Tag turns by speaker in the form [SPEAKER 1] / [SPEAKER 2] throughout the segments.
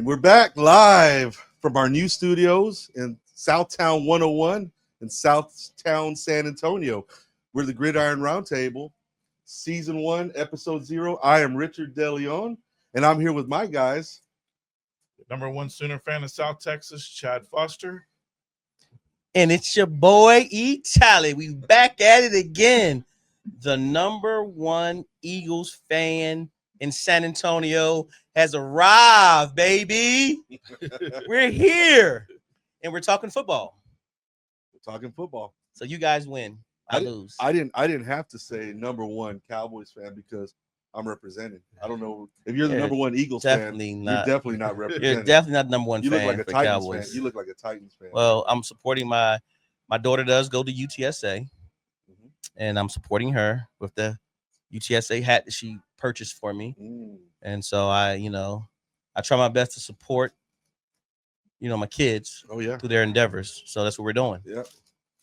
[SPEAKER 1] And we're back live from our new studios in Southtown 101 in Southtown San Antonio. We're the Gridiron Roundtable, Season 1, Episode 0. I am Richard DeLeon, and I'm here with my guys.
[SPEAKER 2] Number one Sooner fan in South Texas, Chad Foster.
[SPEAKER 3] And it's your boy, E-Tally. We back at it again. The number one Eagles fan in San Antonio has arrived, baby. We're here. And we're talking football.
[SPEAKER 1] We're talking football.
[SPEAKER 3] So you guys win. I lose.
[SPEAKER 1] I didn't have to say number one Cowboys fan because I'm representing. I don't know if you're the number one Eagles fan. You're definitely not representing.
[SPEAKER 3] You're definitely not the number one
[SPEAKER 1] fan. You look like a Titans
[SPEAKER 3] Cowboys.
[SPEAKER 1] fan. You look like a Titans fan.
[SPEAKER 3] Well, I'm supporting my daughter does go to UTSA, and I'm supporting her with the UTSA hat that she purchased for me. And so I try my best to support, my kids through their endeavors. So that's what we're doing.
[SPEAKER 1] Yeah.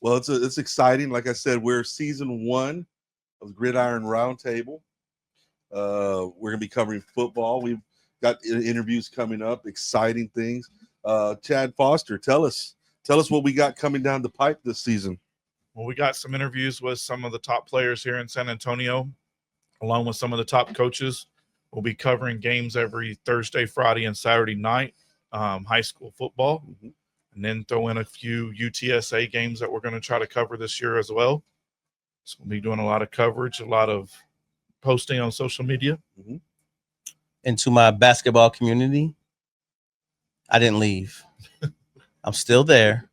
[SPEAKER 1] Well, it's exciting. Like I said, we're season 1 of the Gridiron Roundtable. We're going to be covering football. We've got interviews coming up, exciting things. Chad Foster, tell us what we got coming down the pipe this season.
[SPEAKER 2] Well, we got some interviews with some of the top players here in San Antonio, along with some of the top coaches. We'll be covering games every Thursday, Friday, and Saturday night, high school football, and then throw in a few UTSA games that we're going to try to cover this year as well. So we'll be doing a lot of coverage, a lot of posting on social media.
[SPEAKER 3] And to my basketball community, I didn't leave. I'm still there,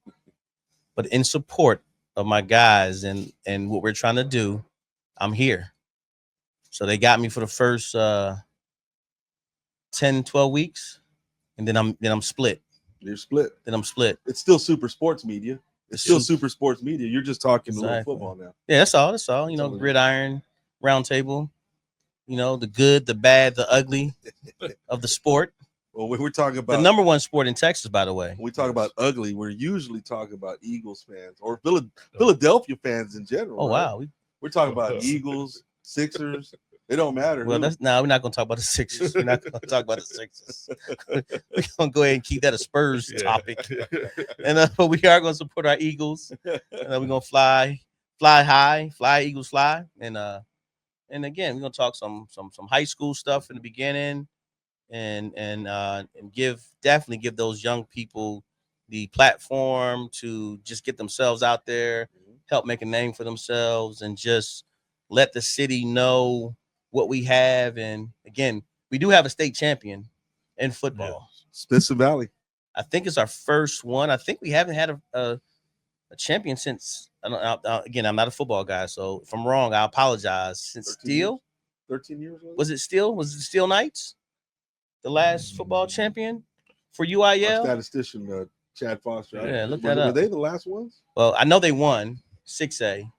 [SPEAKER 3] but in support of my guys and what we're trying to do, I'm here. So they got me for the first 10, 12 weeks, and then I'm split.
[SPEAKER 1] You're split.
[SPEAKER 3] Then I'm split.
[SPEAKER 1] It's still super sports media. It's still super sports media. You're just talking a little football now.
[SPEAKER 3] Yeah, that's all. That's all. Gridiron Roundtable. The good, the bad, the ugly of the sport.
[SPEAKER 1] Well, we're talking about
[SPEAKER 3] the number one sport in Texas, by the way.
[SPEAKER 1] When we talk about ugly, we're usually talking about Eagles fans or Philadelphia fans in general.
[SPEAKER 3] Oh,
[SPEAKER 1] right?
[SPEAKER 3] Wow.
[SPEAKER 1] We're talking about Eagles, Sixers. It don't matter.
[SPEAKER 3] Well, we're not going to talk about the Sixers. We're not going to talk about the Sixers. We're going to go ahead and keep that a Spurs topic. And but we are going to support our Eagles. And we're going to fly high, fly Eagles fly. And again, we're going to talk some high school stuff in the beginning. And definitely give those young people the platform to just get themselves out there, help make a name for themselves, and just let the city know what we have. And again, we do have a state champion in football.
[SPEAKER 1] Spencer Valley.
[SPEAKER 3] I think it's our first one. I think we haven't had a champion since. Again, I'm not a football guy, so if I'm wrong, I apologize. Since
[SPEAKER 1] 13 years.
[SPEAKER 3] Was it Steel Knights? The last football champion for UIL?
[SPEAKER 1] Our statistician, Chad Foster.
[SPEAKER 3] Yeah, look that up.
[SPEAKER 1] Were they the last ones?
[SPEAKER 3] Well, I know they won 6A,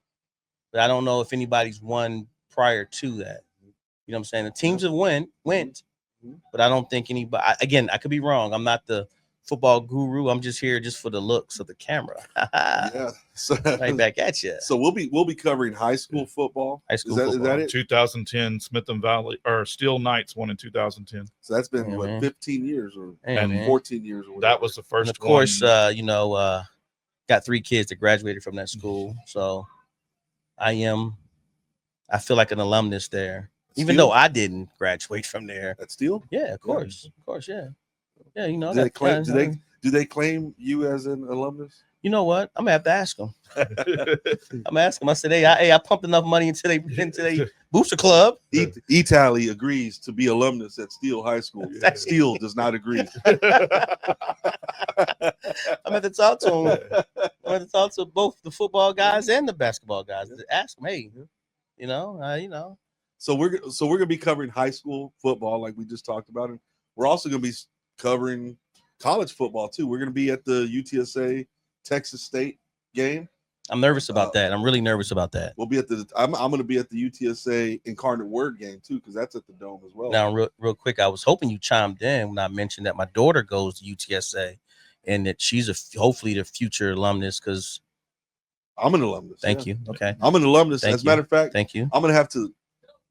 [SPEAKER 3] but I don't know if anybody's won prior to that. You know what I'm saying? The teams have went, but I don't think anybody. Again, I could be wrong. I'm not the football guru. I'm just here just for the looks of the camera.
[SPEAKER 1] Yeah, so,
[SPEAKER 3] right back at you.
[SPEAKER 1] So we'll be covering high school football.
[SPEAKER 3] High school football.
[SPEAKER 1] Is that it?
[SPEAKER 2] 2010 Smith and Valley or Steel Knights won in 2010.
[SPEAKER 1] So that's been 15 years or 14 years. Or
[SPEAKER 2] that was the first.
[SPEAKER 3] And of course, got 3 kids that graduated from that school. So I feel like an alumnus there, even though I didn't graduate from there.
[SPEAKER 1] At Steel?
[SPEAKER 3] Yeah, of course, yeah. Yeah,
[SPEAKER 1] Do they claim you as an alumnus?
[SPEAKER 3] You know what? I'm gonna have to ask them. I'm gonna ask them. I said, I pumped enough money into they booster club.
[SPEAKER 1] E-Tally agrees to be alumnus at Steele High School. Steele does not agree.
[SPEAKER 3] I'm going to talk to them. I'm going to talk to both the football guys and the basketball guys. Ask them, hey,
[SPEAKER 1] So we're gonna be covering high school football like we just talked about, and we're also gonna be covering college football too. We're gonna be at the UTSA Texas State game.
[SPEAKER 3] I'm nervous about that. I'm really nervous about that.
[SPEAKER 1] We'll be at I'm gonna be at the UTSA Incarnate Word game too, because that's at the Dome as well.
[SPEAKER 3] Now, real quick, I was hoping you chimed in when I mentioned that my daughter goes to UTSA and that she's hopefully the future alumnus, because
[SPEAKER 1] I'm an alumnus.
[SPEAKER 3] Thank you. Okay.
[SPEAKER 1] I'm an alumnus. As a matter of fact,
[SPEAKER 3] thank you.
[SPEAKER 1] I'm gonna have to.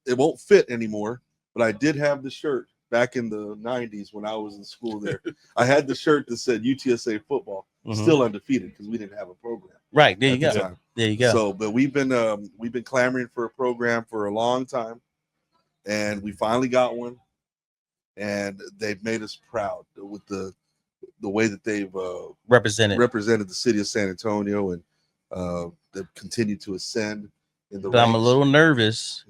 [SPEAKER 1] It won't fit anymore, but I did have the shirt back in the 90s when I was in school there. I had the shirt that said UTSA football, still undefeated because we didn't have a program.
[SPEAKER 3] Right. There you
[SPEAKER 1] at the
[SPEAKER 3] go.
[SPEAKER 1] time.
[SPEAKER 3] There you go.
[SPEAKER 1] So, but we've been clamoring for a program for a long time, and we finally got one, and they've made us proud with the way that they've represented the city of San Antonio, and they've continued to ascend in the
[SPEAKER 3] But
[SPEAKER 1] ranks.
[SPEAKER 3] I'm a little nervous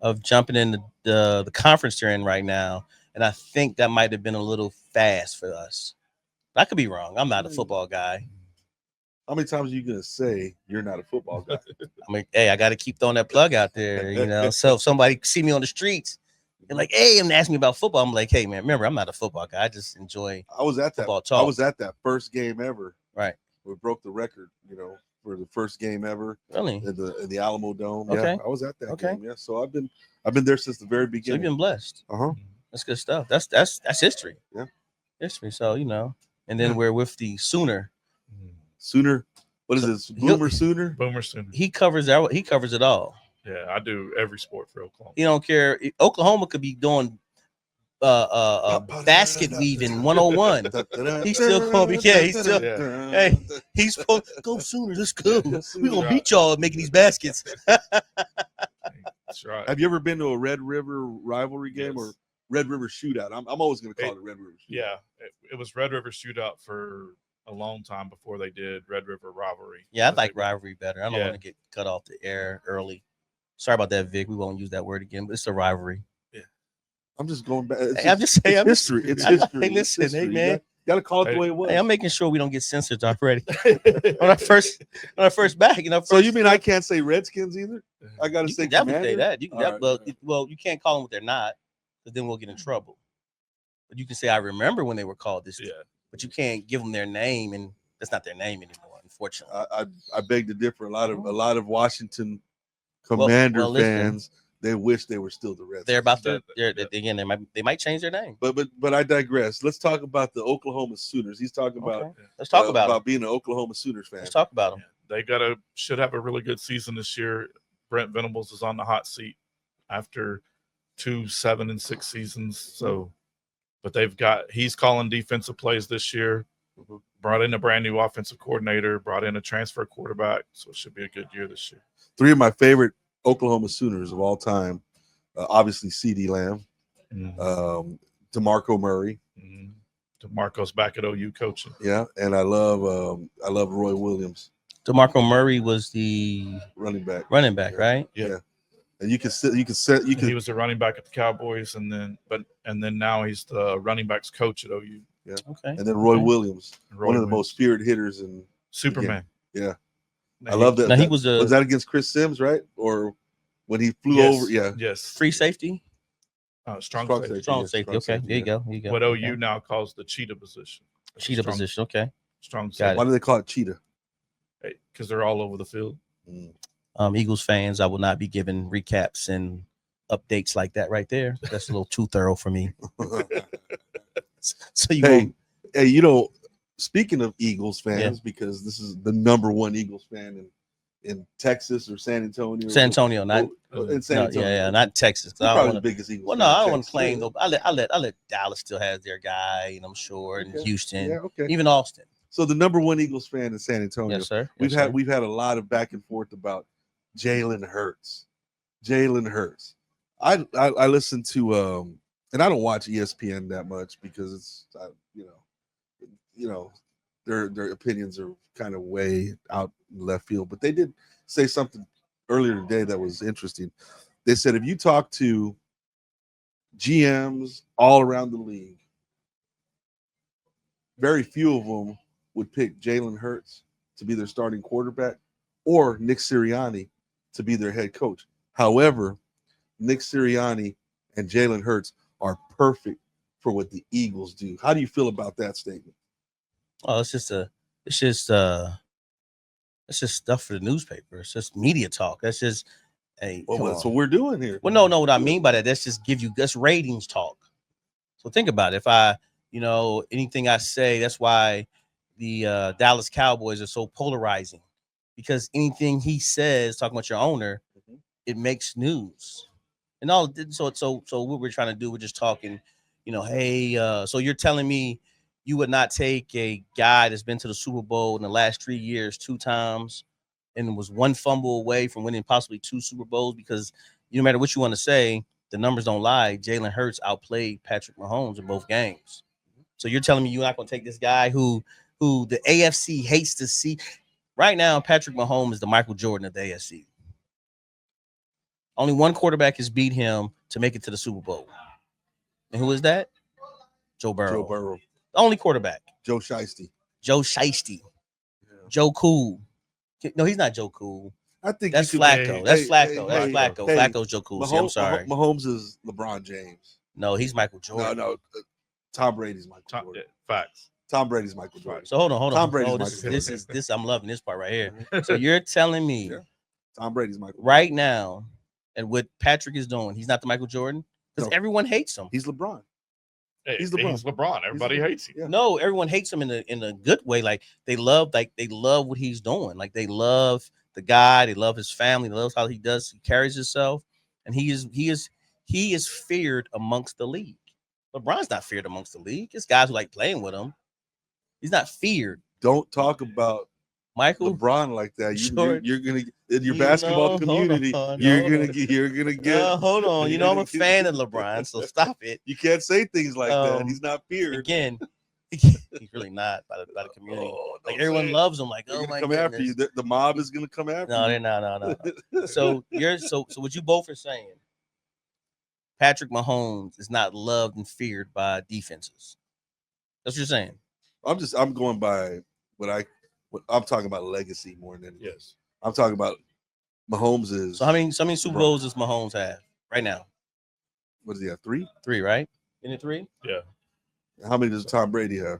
[SPEAKER 3] of jumping in the conference they're in right now, and I think that might have been a little fast for us. I could be wrong. I'm not a football guy.
[SPEAKER 1] How many times are you gonna say you're not a football guy?
[SPEAKER 3] I mean, hey, I got to keep throwing that plug out there, you know. So if somebody see me on the streets and like, hey, and ask me about football, I'm like, hey, man, remember, I'm not a football guy. I just enjoy football talk.
[SPEAKER 1] I was at that first game ever.
[SPEAKER 3] Right.
[SPEAKER 1] We broke the record, for the first game ever.
[SPEAKER 3] Really?
[SPEAKER 1] In the Alamo Dome.
[SPEAKER 3] Okay.
[SPEAKER 1] Yeah, I was at that game. Yeah. So I've been there since the very
[SPEAKER 3] So
[SPEAKER 1] beginning.
[SPEAKER 3] you've been blessed. That's good stuff. That's history.
[SPEAKER 1] Yeah.
[SPEAKER 3] History. So, and then we're with the Sooner.
[SPEAKER 1] What is this? Boomer Sooner?
[SPEAKER 2] Boomer Sooner.
[SPEAKER 3] He covers it all.
[SPEAKER 2] Yeah, I do every sport for Oklahoma.
[SPEAKER 3] He don't care. Oklahoma could be doing basket weaving 101. He's still gonna be he's supposed to go Sooner. Let's go. We're gonna beat y'all at making these baskets.
[SPEAKER 2] That's right.
[SPEAKER 1] Have you ever been to a Red River rivalry game or Red River shootout? I'm always gonna call it Red River shootout.
[SPEAKER 2] Yeah, it was Red River shootout for a long time before they did Red River rivalry.
[SPEAKER 3] Yeah, I like rivalry better. I don't want to get cut off the air early. Sorry about that, Vic. We won't use that word again, but it's a rivalry.
[SPEAKER 1] Yeah. I'm just going back.
[SPEAKER 3] I'm just saying.
[SPEAKER 1] It's history. It's history.
[SPEAKER 3] Hey, listen, hey, man.
[SPEAKER 1] You gotta call it the way it was.
[SPEAKER 3] Hey, I'm making sure we don't get censored already. on our first back,
[SPEAKER 1] So you mean I can't say Redskins either? I gotta say
[SPEAKER 3] definitely say that. You can
[SPEAKER 1] right.
[SPEAKER 3] well, you can't call them what they're not, because then we'll get in trouble. But you can say I remember when they were called this. Yeah. But you can't give them their name, and that's not their name anymore, unfortunately.
[SPEAKER 1] I beg to differ. A lot of Washington Commander fans, they wish they were still the Redskins.
[SPEAKER 3] They're about to. Again, they might change their name.
[SPEAKER 1] But I digress. Let's talk about the Oklahoma Sooners. He's talking about.
[SPEAKER 3] Let's talk about
[SPEAKER 1] being an Oklahoma Sooners fan.
[SPEAKER 3] Let's talk about them.
[SPEAKER 2] They should have a really good season this year. Brent Venables is on the hot seat after 2 7-6 seasons. So, but he's calling defensive plays this year. Brought in a brand new offensive coordinator. Brought in a transfer quarterback. So it should be a good year this year. 3
[SPEAKER 1] of my favorite Oklahoma Sooners of all time, obviously CeeDee Lamb, DeMarco Murray.
[SPEAKER 2] DeMarco's back at OU coaching.
[SPEAKER 1] Yeah, and I love Roy Williams.
[SPEAKER 3] DeMarco Murray was the
[SPEAKER 1] running back,
[SPEAKER 3] right?
[SPEAKER 1] Yeah. And he was
[SPEAKER 2] the running back at the Cowboys, and then now he's the running backs coach at OU.
[SPEAKER 1] Yeah. Okay. And then Roy Williams, one of the most feared hitters in
[SPEAKER 2] Superman.
[SPEAKER 1] Yeah. I love that.
[SPEAKER 3] Now was
[SPEAKER 1] that against Chris Sims, right? Or when he flew over? Yeah.
[SPEAKER 2] Yes.
[SPEAKER 3] Free safety.
[SPEAKER 2] Strong safety.
[SPEAKER 3] Strong safety. Okay. There you go.
[SPEAKER 2] What OU now calls the cheetah position.
[SPEAKER 3] Cheetah position. Okay.
[SPEAKER 2] Strong safety.
[SPEAKER 1] Why do they call it cheetah?
[SPEAKER 2] Because they're all over the field.
[SPEAKER 3] Eagles fans, I will not be giving recaps and updates like that right there. That's a little too thorough for me. So
[SPEAKER 1] speaking of Eagles fans, because this is the number one Eagles fan in Texas or San Antonio.
[SPEAKER 3] San Antonio, not
[SPEAKER 1] in San Antonio.
[SPEAKER 3] Not Texas.
[SPEAKER 1] Probably the biggest Eagles.
[SPEAKER 3] Well, no, I don't want to claim though. I let Dallas still has their guy, and I'm sure, and Houston, even Austin.
[SPEAKER 1] So the number one Eagles fan in San Antonio.
[SPEAKER 3] Yes, sir.
[SPEAKER 1] We've had a lot of back and forth about Jalen Hurts. I listen to and I don't watch ESPN that much because it's their opinions are kind of way out in left field. But they did say something earlier today that was interesting. They said if you talk to GMs all around the league, very few of them would pick Jalen Hurts to be their starting quarterback or Nick Sirianni to be their head coach. However, Nick Sirianni and Jalen Hurts are perfect for what the Eagles do. How do you feel about that statement?
[SPEAKER 3] Oh, it's just stuff for the newspaper. It's just media talk. That's just
[SPEAKER 1] that's what we're doing here.
[SPEAKER 3] Well, no, what I mean by that's ratings talk. So think about it. If anything I say, that's why the Dallas Cowboys are so polarizing, because anything he says talking about your owner, it makes news. And all so what we're trying to do, we're just talking hey, so you're telling me you would not take a guy that's been to the Super Bowl in the last 3 years 2 times and was 1 fumble away from winning possibly 2 Super Bowls? Because no matter what you want to say, the numbers don't lie. Jalen Hurts outplayed Patrick Mahomes in both games. So you're telling me you're not going to take this guy who the AFC hates to see? Right now, Patrick Mahomes is the Michael Jordan of the AFC. Only one quarterback has beat him to make it to the Super Bowl. And who is that? Joe Burrow.
[SPEAKER 1] Joe Burrow.
[SPEAKER 3] The only quarterback.
[SPEAKER 1] Joe Shiesty.
[SPEAKER 3] Joe Shiesty.
[SPEAKER 1] Yeah.
[SPEAKER 3] Joe Cool. No, he's not Joe Cool.
[SPEAKER 1] I think
[SPEAKER 3] that's Flacco. That's Flacco. That's Flacco. Flacco's Joe Cool. I'm sorry.
[SPEAKER 1] Mahomes is LeBron James.
[SPEAKER 3] No, he's Michael Jordan.
[SPEAKER 1] No. Tom Brady's Michael Jordan.
[SPEAKER 2] Facts.
[SPEAKER 1] Tom Brady's Michael Jordan.
[SPEAKER 3] So hold on.
[SPEAKER 1] Tom Brady's
[SPEAKER 3] Michael Jordan. This. I'm loving this part right here. So you're telling me
[SPEAKER 1] Tom Brady's Michael
[SPEAKER 3] right now, and what Patrick is doing, he's not the Michael Jordan? Because everyone hates him.
[SPEAKER 1] He's LeBron.
[SPEAKER 2] He's LeBron. Everybody hates him.
[SPEAKER 3] Yeah. No, everyone hates him in a good way. Like they love what he's doing. Like they love the guy. They love his family. They love how he carries himself, and he is feared amongst the league. LeBron's not feared amongst the league. It's guys who like playing with him. He's not feared.
[SPEAKER 1] Don't talk about
[SPEAKER 3] Michael
[SPEAKER 1] LeBron like that. You're gonna in your basketball community. You're gonna get.
[SPEAKER 3] Hold on. I'm a fan of LeBron, so stop it.
[SPEAKER 1] You can't say things like that. He's not feared.
[SPEAKER 3] Again, he's really not by the community. Like everyone loves him. Like, oh my
[SPEAKER 1] come
[SPEAKER 3] goodness.
[SPEAKER 1] After you. The mob is gonna come after you.
[SPEAKER 3] No, they're not. No. So what you both are saying? Patrick Mahomes is not loved and feared by defenses. That's what you're saying.
[SPEAKER 1] I'm going by what I'm talking about legacy more than anything.
[SPEAKER 2] Yes.
[SPEAKER 1] I'm talking about Mahomes is.
[SPEAKER 3] So how many Super Bowls does Mahomes have right now?
[SPEAKER 1] What does he have? 3?
[SPEAKER 3] 3, right? Isn't it 3?
[SPEAKER 2] Yeah.
[SPEAKER 1] How many does Tom Brady have?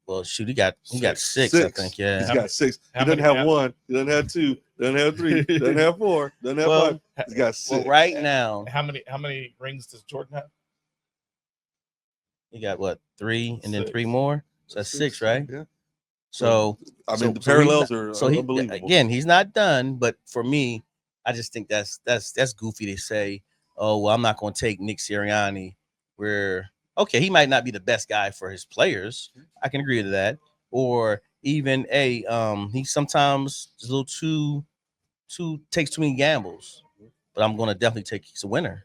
[SPEAKER 3] Well, shoot, he got 6, I think. Yeah.
[SPEAKER 1] He's got 6. He doesn't have 1. He doesn't have 2. Doesn't have 3. Doesn't have 4. Doesn't have 5. He's got 6.
[SPEAKER 3] Well, right now.
[SPEAKER 2] How many rings does Jordan have?
[SPEAKER 3] He got what? 3 and then 3 more. So that's 6, right?
[SPEAKER 1] Yeah.
[SPEAKER 3] So
[SPEAKER 1] the parallels are unbelievable.
[SPEAKER 3] Again, he's not done, but for me, I just think that's goofy to say, oh, well, I'm not going to take Nick Sirianni. Where okay, he might not be the best guy for his players. I can agree to that. Or even he sometimes is a little too takes too many gambles. But I'm going to definitely take he's a winner.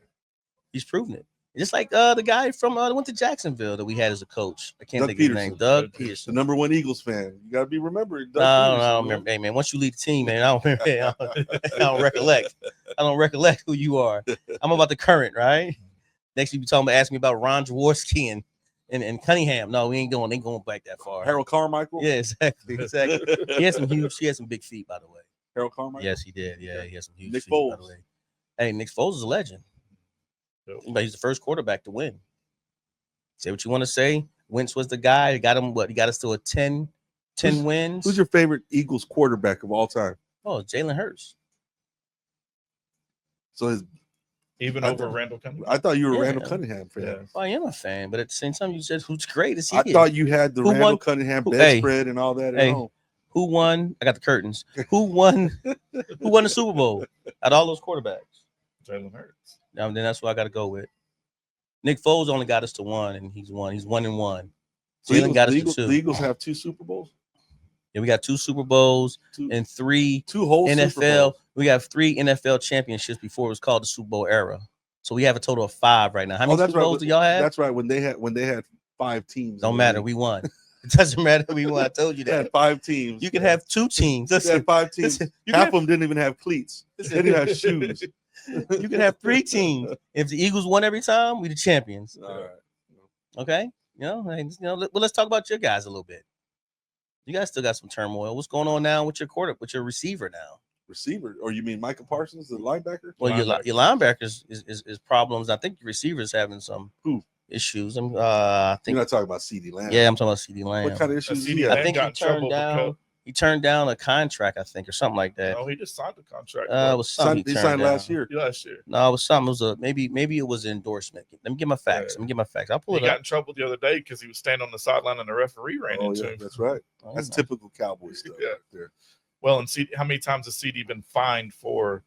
[SPEAKER 3] He's proven it. Just like the guy from went to Jacksonville that we had as a coach. I can't think of his name. Doug Peterson.
[SPEAKER 1] The #1 Eagles fan. You gotta be remembered.
[SPEAKER 3] No, I don't remember. Hey man, once you lead the team, man, I don't remember. I don't recollect. I don't recollect who you are. I'm about the current, right? Next, you be talking about asking me about Ron Jaworski and Cunningham. No, we ain't going back that far.
[SPEAKER 1] Harold Carmichael.
[SPEAKER 3] Yeah, exactly. He had some big feet, by the way.
[SPEAKER 1] Harold Carmichael.
[SPEAKER 3] Yes, he did. Yeah, he had some huge
[SPEAKER 1] Nick
[SPEAKER 3] feet,
[SPEAKER 1] Foles.
[SPEAKER 3] by the way. Hey, Nick Foles is a legend. But he's the first quarterback to win. Say what you want to say. Wentz was the guy. He got him what? He got us to a 10 wins.
[SPEAKER 1] Who's your favorite Eagles quarterback of all time?
[SPEAKER 3] Oh, Jalen Hurts.
[SPEAKER 1] So
[SPEAKER 2] over Randall Cunningham.
[SPEAKER 1] I thought you were a Randall Cunningham fan.
[SPEAKER 2] Yeah.
[SPEAKER 3] Well, I am a fan, but at the same time, you said who's great is he?
[SPEAKER 1] I thought you had the Randall Cunningham bedspread and all that at home.
[SPEAKER 3] Who won? I got the curtains. Who won? Who won the Super Bowl out of all those quarterbacks?
[SPEAKER 2] Jalen Hurts.
[SPEAKER 3] Now then, that's what I got to go with. Nick Foles only got us to 1, and he's 1. He's 1-1. Jalen got us to 2.
[SPEAKER 1] The Eagles have 2 Super Bowls.
[SPEAKER 3] Yeah, we got 2 Super Bowls and 3
[SPEAKER 1] whole
[SPEAKER 3] NFL. We have 3 NFL championships before it was called the Super Bowl era. So we have a total of 5 right now. How many Super Bowls do y'all have?
[SPEAKER 1] That's right. When they had 5 teams.
[SPEAKER 3] Don't matter. We won. It doesn't matter. We won. I told you that.
[SPEAKER 1] Had 5 teams.
[SPEAKER 3] You can have 2 teams.
[SPEAKER 1] Listen, had 5 teams. Half of them didn't even have cleats. They didn't have shoes.
[SPEAKER 3] You can have 3 teams. If the Eagles won every time, we the champions.
[SPEAKER 1] All right.
[SPEAKER 3] Okay. Let's talk about your guys a little bit. You guys still got some turmoil. What's going on now with your receiver now?
[SPEAKER 1] Receiver? Or you mean Micah Parsons, the linebacker?
[SPEAKER 3] Well, your linebackers is problems. I think your receivers having some issues. I think
[SPEAKER 1] you're not talking about CD Lamb.
[SPEAKER 3] Yeah, I'm talking about CD Lamb.
[SPEAKER 1] What kind of issues?
[SPEAKER 3] I think he turned down a contract, I think, or something like that.
[SPEAKER 2] No, he just signed a contract.
[SPEAKER 3] It was something
[SPEAKER 1] he signed last year.
[SPEAKER 3] No, it was something. It was maybe it was an endorsement. Let me get my facts. I'll pull it up.
[SPEAKER 2] He got in trouble the other day because he was standing on the sideline and the referee ran into him.
[SPEAKER 1] That's right. That's typical Cowboys stuff.
[SPEAKER 2] Yeah.
[SPEAKER 1] Right there.
[SPEAKER 2] Well, and how many times has CD been fined for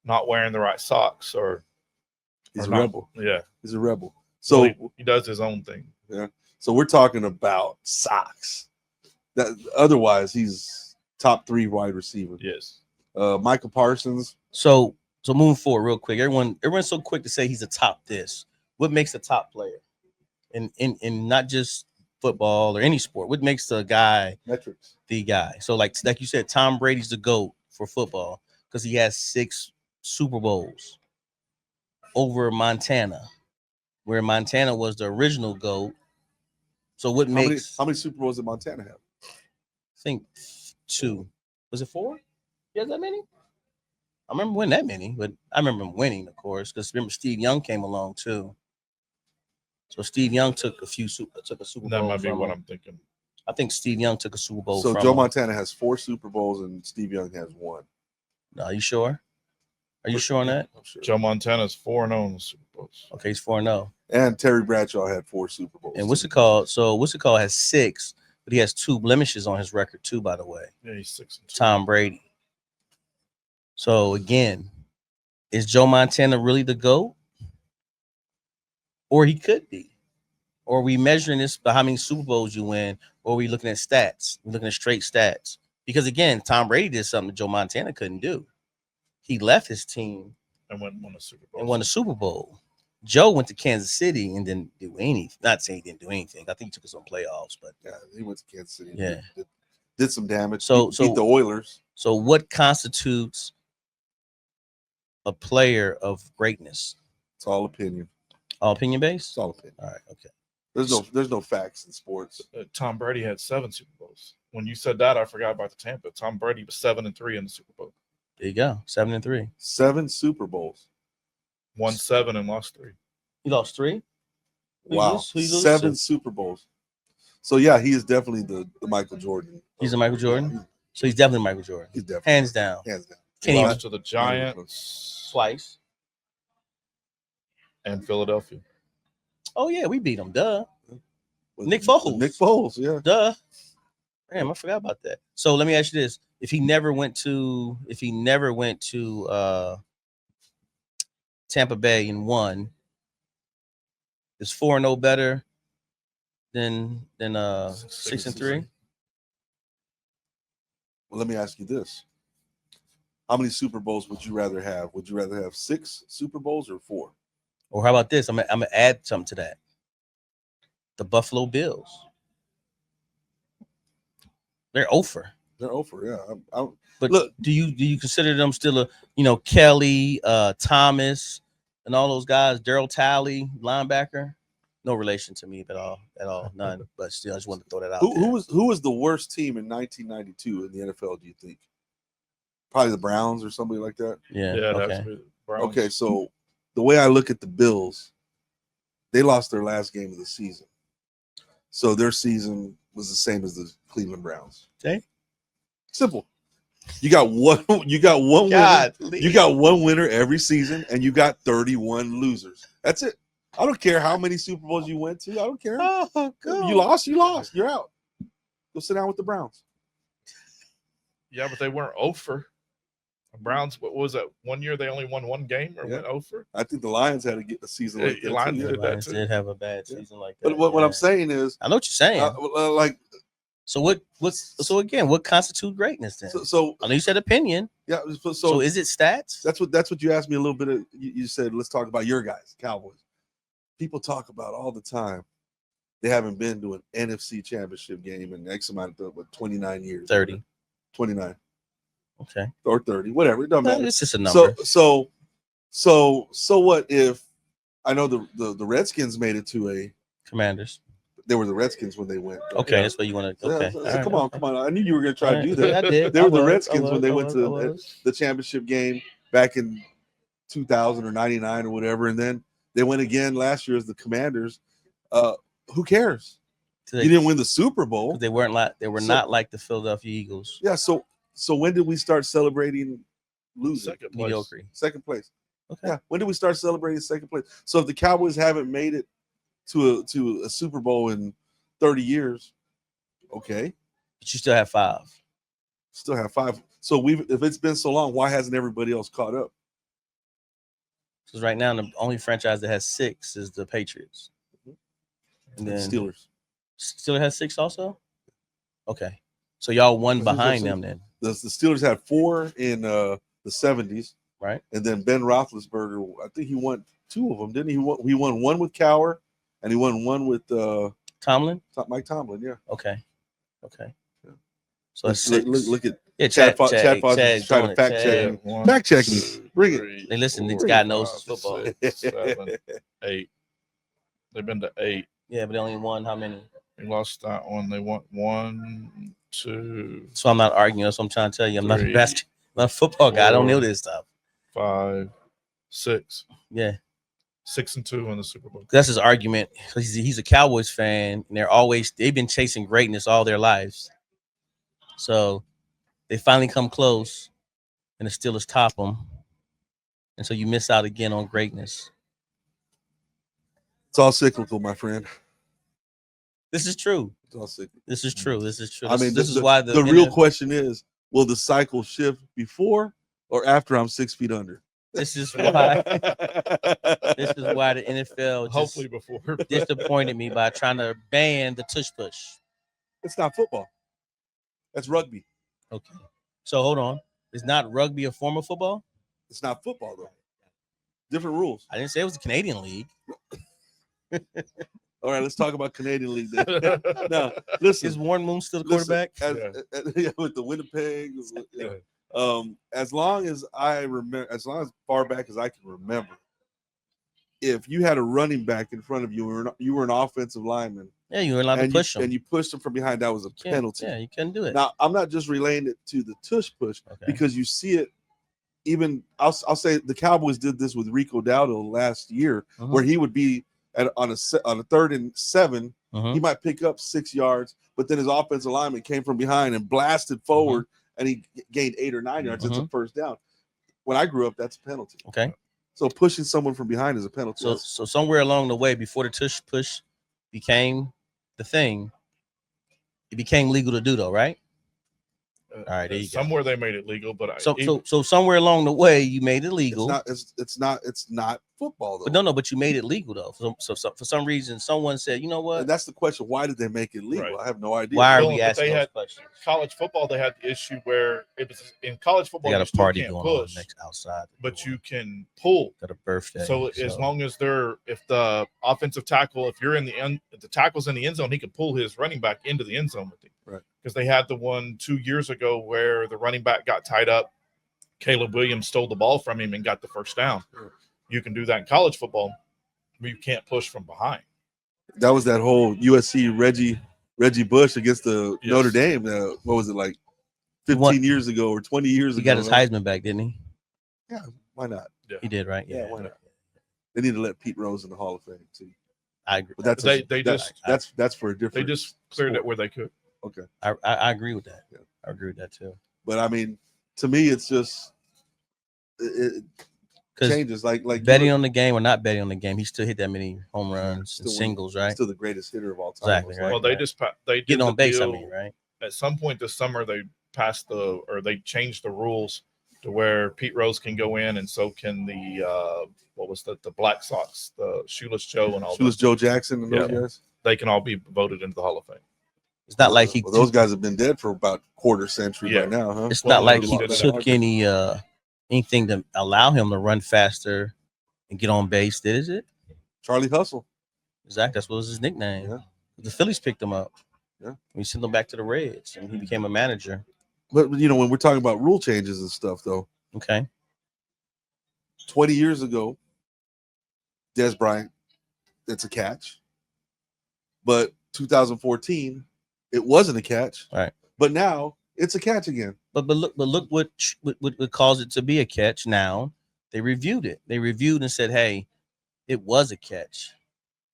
[SPEAKER 2] not wearing the right socks or?
[SPEAKER 1] He's a rebel.
[SPEAKER 2] Yeah,
[SPEAKER 1] he's a rebel. So
[SPEAKER 2] he does his own thing.
[SPEAKER 1] Yeah. So we're talking about socks. That otherwise he's top 3 wide receiver.
[SPEAKER 2] Yes.
[SPEAKER 1] Michael Parsons.
[SPEAKER 3] So moving forward real quick. Everyone's so quick to say he's a top this. What makes a top player? In not just football or any sport. What makes the guy
[SPEAKER 1] Metrics.
[SPEAKER 3] the guy? So like you said, Tom Brady's the GOAT for football because he has 6 Super Bowls over Montana, where Montana was the original GOAT. So what makes
[SPEAKER 1] how many Super Bowls did Montana have?
[SPEAKER 3] I think 2. Was it 4? You has that many? I remember winning that many, but I remember him winning, of course, because remember Steve Young came along too. So Steve Young took a Super Bowl.
[SPEAKER 2] That might be
[SPEAKER 3] from
[SPEAKER 2] what
[SPEAKER 3] him.
[SPEAKER 2] I'm thinking.
[SPEAKER 3] I think Steve Young took a Super Bowl.
[SPEAKER 1] So
[SPEAKER 3] from
[SPEAKER 1] Joe
[SPEAKER 3] him.
[SPEAKER 1] Montana has 4 Super Bowls and Steve Young has 1.
[SPEAKER 3] No, are you sure? Are you sure on that?
[SPEAKER 1] I'm sure.
[SPEAKER 2] Joe Montana's 4-0 in the Super Bowls.
[SPEAKER 3] Okay, he's 4-0.
[SPEAKER 1] And Terry Bradshaw had 4 Super Bowls.
[SPEAKER 3] And what's it called? So what's it called? Has 6, but he has 2 blemishes on his record too. By the way,
[SPEAKER 2] Yeah, he's 6-2.
[SPEAKER 3] Tom Brady. So again, is Joe Montana really the GOAT? Or he could be. Or are we measuring this by how many Super Bowls you win? Or are we looking at stats? We're looking at straight stats. Because again, Tom Brady did something that Joe Montana couldn't do. He left his team
[SPEAKER 2] And won a Super Bowl.
[SPEAKER 3] and won the Super Bowl. Joe went to Kansas City and didn't do anything. Not saying he didn't do anything. I think he took us on playoffs, but
[SPEAKER 1] Yeah, he went to Kansas City.
[SPEAKER 3] Yeah.
[SPEAKER 1] Did some damage.
[SPEAKER 3] So-
[SPEAKER 1] beat the Oilers.
[SPEAKER 3] so what constitutes a player of greatness?
[SPEAKER 1] It's all opinion.
[SPEAKER 3] All opinion based?
[SPEAKER 1] It's all opinion.
[SPEAKER 3] All right, okay.
[SPEAKER 1] There's no facts in sports.
[SPEAKER 2] Tom Brady had 7 Super Bowls. When you said that, I forgot about the Tampa. Tom Brady was 7-3 in the Super Bowl.
[SPEAKER 3] There you go. 7-3.
[SPEAKER 1] 7 Super Bowls.
[SPEAKER 2] Won 7 and lost 3.
[SPEAKER 3] He lost 3? Who you
[SPEAKER 1] Wow.
[SPEAKER 3] lose- who you lose
[SPEAKER 1] 7
[SPEAKER 3] to?
[SPEAKER 1] Super Bowls. So yeah, he is definitely the Michael Jordan.
[SPEAKER 3] He's a Michael Jordan?
[SPEAKER 1] Yeah,
[SPEAKER 3] So he's definitely Michael Jordan.
[SPEAKER 1] he's definitely
[SPEAKER 3] Hands down.
[SPEAKER 1] hands down.
[SPEAKER 3] Can't
[SPEAKER 2] Lost
[SPEAKER 3] even
[SPEAKER 2] to the Giants
[SPEAKER 3] twice.
[SPEAKER 2] and Philadelphia.
[SPEAKER 3] Oh yeah, we beat him. Duh.
[SPEAKER 1] With-
[SPEAKER 3] Nick
[SPEAKER 1] with
[SPEAKER 3] Foles.
[SPEAKER 1] Nick Foles, yeah.
[SPEAKER 3] Duh. Damn, I forgot about that. So let me ask you this: if he never went to Tampa Bay and won, is 4-0 better than 6-3?
[SPEAKER 1] Well, let me ask you this. How many Super Bowls would you rather have? Would you rather have 6 Super Bowls or 4?
[SPEAKER 3] Or how about this? I'm gonna add something to that. The Buffalo Bills. They're over.
[SPEAKER 1] They're over, yeah.
[SPEAKER 3] But
[SPEAKER 1] Look-
[SPEAKER 3] do you consider them still Kelly, Thomas, and all those guys? Daryl Talley, linebacker. No relation to me at all, none. But still, I just wanted to throw that out.
[SPEAKER 1] Who was the worst team in 1992 in the NFL, do you think? Probably the Browns or somebody like that.
[SPEAKER 3] Yeah.
[SPEAKER 2] Yeah,
[SPEAKER 3] Okay.
[SPEAKER 2] that's the Browns.
[SPEAKER 1] Okay, so the way I look at the Bills, they lost their last game of the season. So their season was the same as the Cleveland Browns.
[SPEAKER 3] Okay.
[SPEAKER 1] Simple. You got one winner. You got one winner every season, and you got 31 losers. That's it. I don't care how many Super Bowls you went to. I don't care.
[SPEAKER 3] Oh,
[SPEAKER 1] You lost. You're out. Go sit down with the Browns.
[SPEAKER 2] Yeah, but they weren't over. The Browns, what was that? 1 year they only won 1 game or
[SPEAKER 1] Yeah.
[SPEAKER 2] went over?
[SPEAKER 1] I think the Lions had to get a season like
[SPEAKER 2] Yeah,
[SPEAKER 1] that.
[SPEAKER 2] Lions
[SPEAKER 1] too.
[SPEAKER 2] did
[SPEAKER 3] The
[SPEAKER 2] that
[SPEAKER 3] Lions
[SPEAKER 2] too.
[SPEAKER 3] did have a bad season like that.
[SPEAKER 1] But what I'm
[SPEAKER 3] yeah.
[SPEAKER 1] saying is,
[SPEAKER 3] I know what you're saying.
[SPEAKER 1] like,
[SPEAKER 3] So again, what constitutes greatness then?
[SPEAKER 1] so
[SPEAKER 3] I know you said opinion.
[SPEAKER 1] yeah.
[SPEAKER 3] So is it stats?
[SPEAKER 1] That's what you asked me a little bit of. You said let's talk about your guys, Cowboys. People talk about all the time. They haven't been to an NFC Championship game in X amount of 29 years.
[SPEAKER 3] 30.
[SPEAKER 1] 29
[SPEAKER 3] Okay.
[SPEAKER 1] or 30, whatever. It doesn't matter.
[SPEAKER 3] It's just a number.
[SPEAKER 1] So what if I know the Redskins made it to a?
[SPEAKER 3] Commanders.
[SPEAKER 1] They were the Redskins when they went.
[SPEAKER 3] Okay,
[SPEAKER 2] Yeah.
[SPEAKER 3] that's what you want to.
[SPEAKER 1] Yeah,
[SPEAKER 3] Okay.
[SPEAKER 1] so
[SPEAKER 3] All right,
[SPEAKER 1] come on,
[SPEAKER 3] okay.
[SPEAKER 1] come on. I knew you were going to try to do
[SPEAKER 3] Yeah,
[SPEAKER 1] that.
[SPEAKER 3] I did.
[SPEAKER 1] They
[SPEAKER 3] I
[SPEAKER 1] were the
[SPEAKER 3] was,
[SPEAKER 1] Redskins
[SPEAKER 3] I
[SPEAKER 1] when they
[SPEAKER 3] was,
[SPEAKER 1] went
[SPEAKER 3] I
[SPEAKER 1] to
[SPEAKER 3] was.
[SPEAKER 1] the championship game back in 2000 or 99 or whatever, and then they went again last year as the Commanders. Who cares? You didn't win the Super Bowl.
[SPEAKER 3] They weren't like not like the Philadelphia Eagles.
[SPEAKER 1] Yeah. So when did we start celebrating losing?
[SPEAKER 2] Second place.
[SPEAKER 3] Mediocre.
[SPEAKER 1] Second place.
[SPEAKER 3] Okay.
[SPEAKER 1] Yeah. When did we start celebrating second place? So if the Cowboys haven't made it to a Super Bowl in 30 years, okay,
[SPEAKER 3] But you still have 5.
[SPEAKER 1] still have 5. So if it's been so long, why hasn't everybody else caught up?
[SPEAKER 3] Because right now the only franchise that has 6 is the Patriots. And then
[SPEAKER 1] Steelers.
[SPEAKER 3] Steelers has 6 also. Okay, so y'all one behind them then.
[SPEAKER 1] The Steelers had 4 in the 70s,
[SPEAKER 3] right?
[SPEAKER 1] And then Ben Roethlisberger, I think he won 2 of them, didn't he? He won 1 with Cowher, and he won 1 with
[SPEAKER 3] Tomlin.
[SPEAKER 1] Mike Tomlin, yeah.
[SPEAKER 3] Okay. Yeah. So
[SPEAKER 1] look at
[SPEAKER 3] Chad
[SPEAKER 1] Fox trying to fact check me. Fact check me. Bring it.
[SPEAKER 3] Hey, listen, this guy knows his football.
[SPEAKER 2] 6, 7, 8. They've been to 8.
[SPEAKER 3] Yeah, but they only won how many?
[SPEAKER 2] They lost that one. They won 1, 2.
[SPEAKER 3] So I'm not arguing. That's what I'm trying to tell you. I'm not a football guy. I don't know this stuff.
[SPEAKER 2] 5, 6.
[SPEAKER 3] Yeah.
[SPEAKER 2] 6 and 2 in the Super Bowl.
[SPEAKER 3] That's his argument. He's a Cowboys fan, and they've been chasing greatness all their lives. So they finally come close, and the Steelers top them, and so you miss out again on greatness.
[SPEAKER 1] It's all cyclical, my friend.
[SPEAKER 3] This is true.
[SPEAKER 1] It's all cyclical.
[SPEAKER 3] This is true. This is true.
[SPEAKER 1] I mean,
[SPEAKER 3] this is why
[SPEAKER 1] the real question is: will the cycle shift before or after I'm 6 feet under?
[SPEAKER 3] This is why. This is why the NFL
[SPEAKER 2] hopefully before
[SPEAKER 3] disappointed me by trying to ban the tush push.
[SPEAKER 1] It's not football. That's rugby.
[SPEAKER 3] Okay. So hold on. Is not rugby a form of football?
[SPEAKER 1] It's not football though. Different rules.
[SPEAKER 3] I didn't say it was a Canadian league.
[SPEAKER 1] All right, let's talk about Canadian league then. Now, listen.
[SPEAKER 3] Is Warren Moon still the quarterback?
[SPEAKER 1] With the Winnipeg. As long as I remember, as far back as I can remember, if you had a running back in front of you, you were an offensive lineman.
[SPEAKER 3] Yeah, you were allowed to push him.
[SPEAKER 1] And you pushed him from behind. That was a penalty.
[SPEAKER 3] Yeah, you couldn't do it.
[SPEAKER 1] Now, I'm not just relaying it to the tush push because you see it. Even I'll say the Cowboys did this with Rico Dowdle last year, where he would be on a 3rd and 7. He might pick up 6 yards, but then his offensive lineman came from behind and blasted forward, and he gained 8 or 9 yards. It's a first down. When I grew up, that's a penalty.
[SPEAKER 3] Okay.
[SPEAKER 1] So pushing someone from behind is a penalty.
[SPEAKER 3] So somewhere along the way, before the tush push became the thing, it became legal to do though, right? All right, there you go.
[SPEAKER 2] Somewhere they made it legal, but
[SPEAKER 3] so somewhere along the way you made it legal.
[SPEAKER 1] It's not football though.
[SPEAKER 3] But no, but you made it legal though. So for some reason, someone said, you know what?
[SPEAKER 1] And that's the question. Why did they make it legal?
[SPEAKER 2] Right.
[SPEAKER 1] I have no idea.
[SPEAKER 3] Why are we asking those questions?
[SPEAKER 2] College football, they had the issue where it was in college football.
[SPEAKER 3] They got a party going on
[SPEAKER 2] push,
[SPEAKER 3] next outside,
[SPEAKER 2] but you can pull.
[SPEAKER 3] Got a birthday.
[SPEAKER 2] So as long as if the offensive tackle, if you're in the end, if the tackle's in the end zone, he can pull his running back into the end zone with him.
[SPEAKER 1] Right.
[SPEAKER 2] Because they had the one 2 years ago where the running back got tied up. Caleb Williams stole the ball from him and got the first down.
[SPEAKER 1] Sure.
[SPEAKER 2] You can do that in college football, but you can't push from behind.
[SPEAKER 1] That was that whole USC Reggie Bush against the Notre Dame. What was it, like 15 years ago or 20 years ago?
[SPEAKER 3] He got his Heisman back, didn't he?
[SPEAKER 1] Yeah, why not?
[SPEAKER 2] Yeah.
[SPEAKER 3] He did, right?
[SPEAKER 1] Yeah, why not? They need to let Pete Rose in the Hall of Fame too.
[SPEAKER 3] I agree.
[SPEAKER 1] But that's for a different.
[SPEAKER 2] They just cleared it where they could.
[SPEAKER 1] Okay,
[SPEAKER 3] I agree with that.
[SPEAKER 1] Yeah.
[SPEAKER 3] I agree with that too.
[SPEAKER 1] But I mean, to me, it's just it changes. Like
[SPEAKER 3] betting on the game or not betting on the game, he still hit that many home runs and singles, right?
[SPEAKER 1] Still the greatest hitter of all time.
[SPEAKER 3] Exactly. Right.
[SPEAKER 2] Well, they
[SPEAKER 3] get on base.
[SPEAKER 2] Deal.
[SPEAKER 3] I mean, right?
[SPEAKER 2] At some point this summer, they they changed the rules to where Pete Rose can go in, and so can the the Black Sox, the Shoeless Joe and all.
[SPEAKER 1] Shoeless Joe Jackson and those guys.
[SPEAKER 2] They can all be voted into the Hall of Fame.
[SPEAKER 3] It's not like
[SPEAKER 1] those guys have been dead for about quarter century by now, huh?
[SPEAKER 3] It's not like he took anything to allow him to run faster and get on base, is it?
[SPEAKER 1] Charlie Hustle.
[SPEAKER 3] Exactly. That's what was his nickname.
[SPEAKER 1] Yeah.
[SPEAKER 3] The Phillies picked him up.
[SPEAKER 1] Yeah.
[SPEAKER 3] We sent him back to the Reds, and he became a manager.
[SPEAKER 1] But when we're talking about rule changes and stuff, though.
[SPEAKER 3] Okay.
[SPEAKER 1] 20 years ago, Des Bryant, it's a catch. But 2014, it wasn't a catch.
[SPEAKER 3] Right.
[SPEAKER 1] But now it's a catch again.
[SPEAKER 3] But look what caused it to be a catch. Now they reviewed it. They reviewed and said, hey, it was a catch.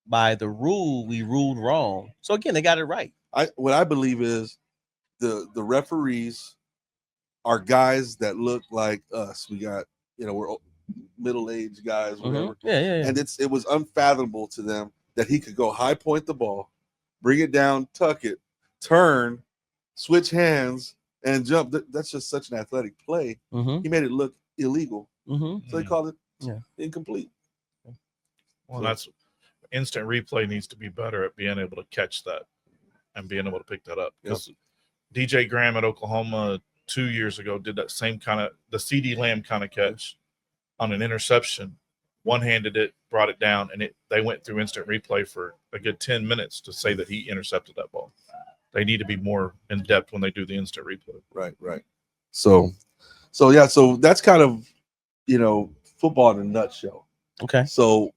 [SPEAKER 3] By the rule, we ruled wrong. So again, they got it right.
[SPEAKER 1] What I believe is the referees are guys that look like us. We got, we're middle-aged guys, whatever.
[SPEAKER 3] Yeah.
[SPEAKER 1] And it was unfathomable to them that he could go high point the ball, bring it down, tuck it, turn, switch hands, and jump. That's just such an athletic play.
[SPEAKER 3] Mm-hmm.
[SPEAKER 1] He made it look illegal.
[SPEAKER 3] Mm-hmm.
[SPEAKER 1] So they called it incomplete.
[SPEAKER 2] Well, that's instant replay needs to be better at being able to catch that and being able to pick that up. Because DJ Graham at Oklahoma 2 years ago did that same kind of the CD Lamb kind of catch on an interception, one-handed it, brought it down, and they went through instant replay for a good 10 minutes to say that he intercepted that ball. They need to be more in depth when they do the instant replay.
[SPEAKER 1] Right. So that's kind of, football in a nutshell.
[SPEAKER 3] Okay.
[SPEAKER 1] So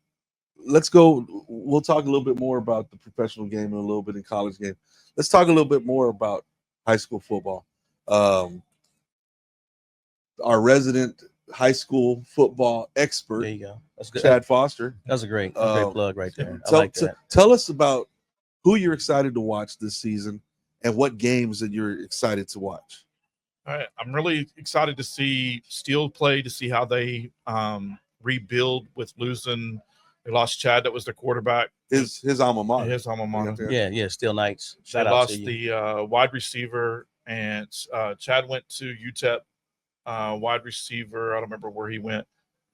[SPEAKER 1] let's go. We'll talk a little bit more about the professional game and a little bit in college game. Let's talk a little bit more about high school football. Our resident high school football expert,
[SPEAKER 3] there you go. That's good.
[SPEAKER 1] Chad Foster.
[SPEAKER 3] That's a great plug right there. I
[SPEAKER 1] Tell,
[SPEAKER 3] like that.
[SPEAKER 1] Tell us about who you're excited to watch this season and what games that you're excited to watch.
[SPEAKER 2] All right. I'm really excited to see Steele play, to see how they rebuild with losing. They lost Chad, that was their quarterback.
[SPEAKER 1] His alma mater.
[SPEAKER 2] His alma mater.
[SPEAKER 3] Yeah, Steel Knights.
[SPEAKER 2] They lost the wide receiver, and Chad went to UTEP. Wide receiver, I don't remember where he went.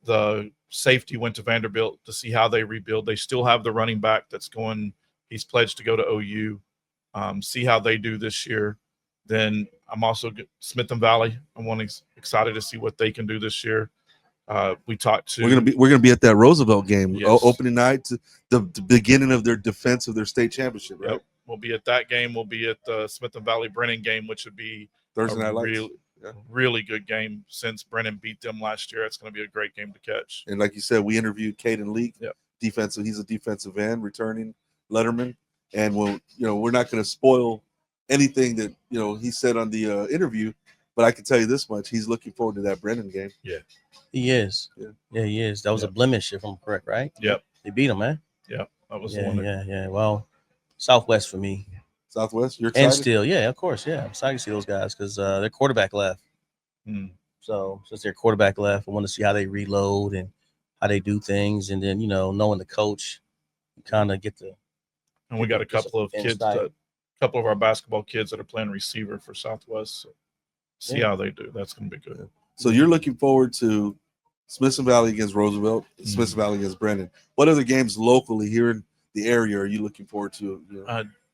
[SPEAKER 2] The safety went to Vanderbilt, to see how they rebuild. They still have the running back that's going. He's pledged to go to OU. See how they do this year. Then I'm also Smith and Valley. I'm excited to see what they can do this year. We talked to.
[SPEAKER 1] We're gonna be at that Roosevelt game,
[SPEAKER 2] yes.
[SPEAKER 1] Opening night, to the beginning of their defense of their state championship. Right.
[SPEAKER 2] Yep. We'll be at that game. We'll be at the Smith and Valley Brennan game, which would be
[SPEAKER 1] Thursday night lights.
[SPEAKER 2] Really good game since Brennan beat them last year. It's going to be a great game to catch.
[SPEAKER 1] And like you said, we interviewed Caden Leak, defensive. He's a defensive end, returning letterman. And we're not going to spoil anything that he said on the interview, but I can tell you this much: he's looking forward to that Brennan game.
[SPEAKER 2] Yeah,
[SPEAKER 3] he is. Yeah, he is. That was a blemish, if I'm correct, right?
[SPEAKER 2] Yep.
[SPEAKER 3] They beat him, man.
[SPEAKER 2] Yep, that was the
[SPEAKER 3] Yeah,
[SPEAKER 2] one.
[SPEAKER 3] Yeah. Well, Southwest for me.
[SPEAKER 1] Southwest, you're excited?
[SPEAKER 3] And still, yeah, of course, yeah. I'm excited to see those guys because their quarterback left. So since their quarterback left, I want to see how they reload and how they do things, and then knowing the coach, you kind of get to.
[SPEAKER 2] And we got a couple of kids, a couple of our basketball kids that are playing receiver for Southwest. So see how they do. That's going to be good.
[SPEAKER 1] So you're looking forward to Smith and Valley against Roosevelt, Smith and Valley against Brennan. What other games locally here in the area are you looking forward to?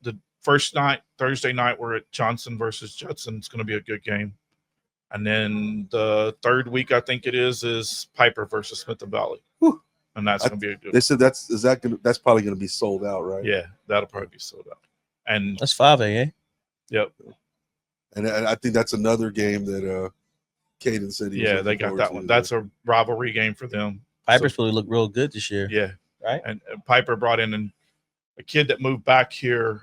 [SPEAKER 2] The first night, Thursday night, we're at Johnson versus Judson. It's going to be a good game. And then the third week, I think it is Piper versus Smith and Valley. Whew. And that's going to be a good.
[SPEAKER 1] They said that's probably going to be sold out, right?
[SPEAKER 2] Yeah, that'll probably be sold out. And
[SPEAKER 3] that's 5A, eh?
[SPEAKER 2] Yep.
[SPEAKER 1] And I think that's another game that Caden said.
[SPEAKER 2] They got that one. That's a rivalry game for them.
[SPEAKER 3] Piper's really looked real good this year.
[SPEAKER 2] Yeah.
[SPEAKER 3] Right.
[SPEAKER 2] And Piper brought in a kid that moved back here,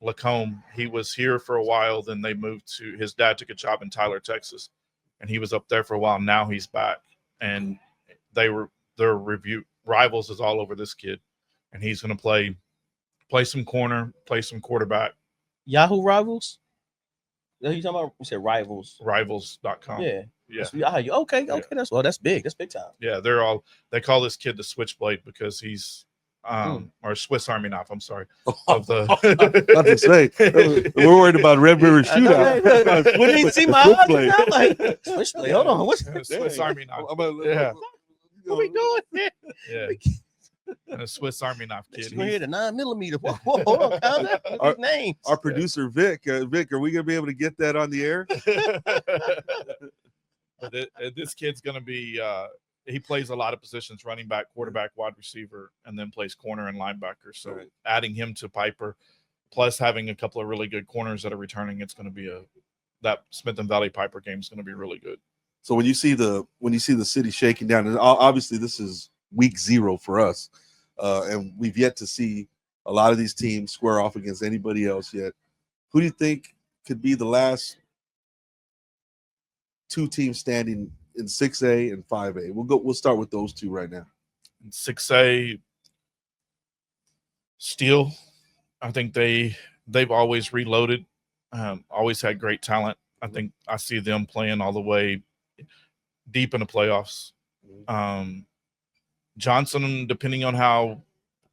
[SPEAKER 2] Lacombe. He was here for a while. Then they moved to his dad took a job in Tyler, Texas, and he was up there for a while. Now he's back, and their rivals is all over this kid, and he's going to play some corner, play some quarterback.
[SPEAKER 3] Yahoo Rivals? Are you talking about? You said Rivals.
[SPEAKER 2] Rivals.com.
[SPEAKER 3] Yeah.
[SPEAKER 2] Yeah.
[SPEAKER 3] Okay. That's big. That's big time.
[SPEAKER 2] Yeah, they call this kid the Switchblade because he's or Swiss Army knife. I'm sorry. Of the
[SPEAKER 1] not to say we're worried about Red River Shootout.
[SPEAKER 3] When you see my Switchblade, I'm like Switchblade. Hold on, what's
[SPEAKER 2] Swiss Army knife?
[SPEAKER 3] Yeah. What are we doing here?
[SPEAKER 2] Yeah. And a Swiss Army knife kid.
[SPEAKER 3] We're here to 9mm. Whoa, hold on, calm down. Our names.
[SPEAKER 1] Our producer Vic, are we gonna be able to get that on the air?
[SPEAKER 2] But this kid's gonna be. He plays a lot of positions: running back, quarterback, wide receiver, and then plays corner and linebacker. So adding him to Piper, plus having a couple of really good corners that are returning, it's going to be that Smith and Valley Piper game is going to be really good.
[SPEAKER 1] So when you see the city shaking down, and obviously this is week 0 for us, and we've yet to see a lot of these teams square off against anybody else yet. Who do you think could be the last 2 teams standing in 6A and 5A? We'll start with those 2 right now.
[SPEAKER 2] In 6A, Steele, I think they've always reloaded, always had great talent. I think I see them playing all the way deep in the playoffs. Johnson, depending on how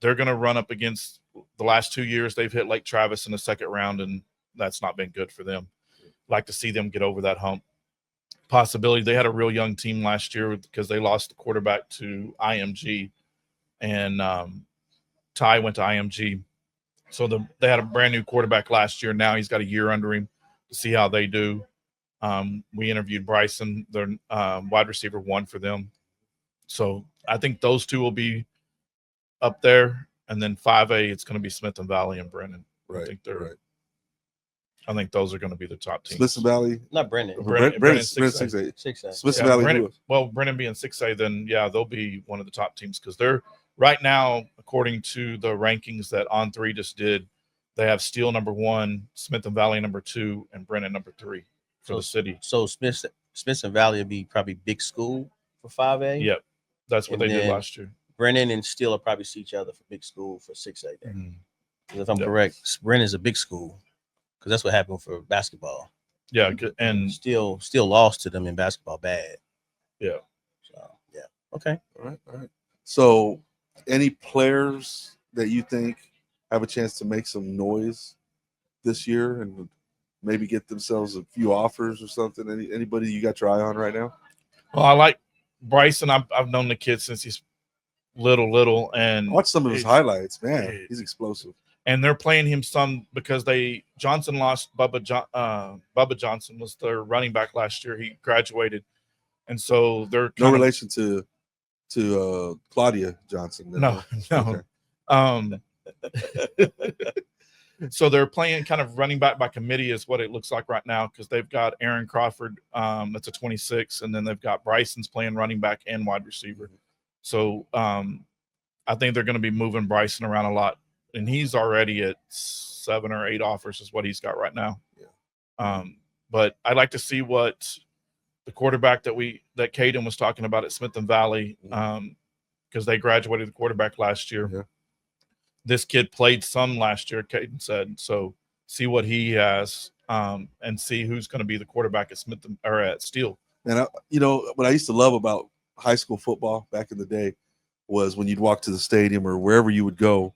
[SPEAKER 2] they're going to run up against the last 2 years, they've hit Lake Travis in the second round, and that's not been good for them. Like to see them get over that hump. possibility. They had a real young team last year because they lost the quarterback to IMG, and Ty went to IMG. So they had a brand new quarterback last year. Now he's got a year under him to see how they do. We interviewed Bryson, their wide receiver 1 for them. So I think those two will be up there. And then 5A, it's going to be Smith and Valley and Brennan.
[SPEAKER 1] Right.
[SPEAKER 2] I think those are going to be the top teams.
[SPEAKER 1] Smith and Valley.
[SPEAKER 3] Not Brennan.
[SPEAKER 1] Brennan's
[SPEAKER 3] 6A.
[SPEAKER 1] 6A. Smith and Valley.
[SPEAKER 2] Brennan being 6A, then yeah, they'll be one of the top teams because they're right now, according to the rankings that On3 just did, they have Steele number 1, Smith and Valley number 2, and Brennan number 3 for the city.
[SPEAKER 3] So Smith and Valley will be probably big school for 5A.
[SPEAKER 2] Yep, that's what they did last year.
[SPEAKER 3] Brennan and Steele will probably see each other for big school for 6A.
[SPEAKER 2] Mm-hmm.
[SPEAKER 3] If I'm correct, Brennan's a big school because that's what happened for basketball.
[SPEAKER 2] Yeah, and
[SPEAKER 3] still lost to them in basketball bad.
[SPEAKER 2] Yeah.
[SPEAKER 3] So yeah. Okay.
[SPEAKER 1] All right. So, any players that you think have a chance to make some noise this year and maybe get themselves a few offers or something? Anybody you got your eye on right now?
[SPEAKER 2] Well, I like Bryson. I've known the kid since he's little, and
[SPEAKER 1] watch some of his highlights. Man, he's explosive.
[SPEAKER 2] And they're playing him some because Johnson lost Bubba Johnson was their running back last year. He graduated, and so they're
[SPEAKER 1] no relation to Claudia Johnson.
[SPEAKER 2] No.
[SPEAKER 1] Okay.
[SPEAKER 2] So they're playing kind of running back by committee is what it looks like right now because they've got Aaron Crawford, that's a 26, and then they've got Bryson's playing running back and wide receiver. So I think they're going to be moving Bryson around a lot, and he's already at 7 or 8 offers is what he's got right now.
[SPEAKER 1] Yeah.
[SPEAKER 2] But I'd like to see what the quarterback that Caden was talking about at Smith and Valley, because they graduated the quarterback last year.
[SPEAKER 1] Yeah.
[SPEAKER 2] This kid played some last year, Caden said. So see what he has, and see who's going to be the quarterback at Smith or at Steele.
[SPEAKER 1] And what I used to love about high school football back in the day was when you'd walk to the stadium or wherever you would go,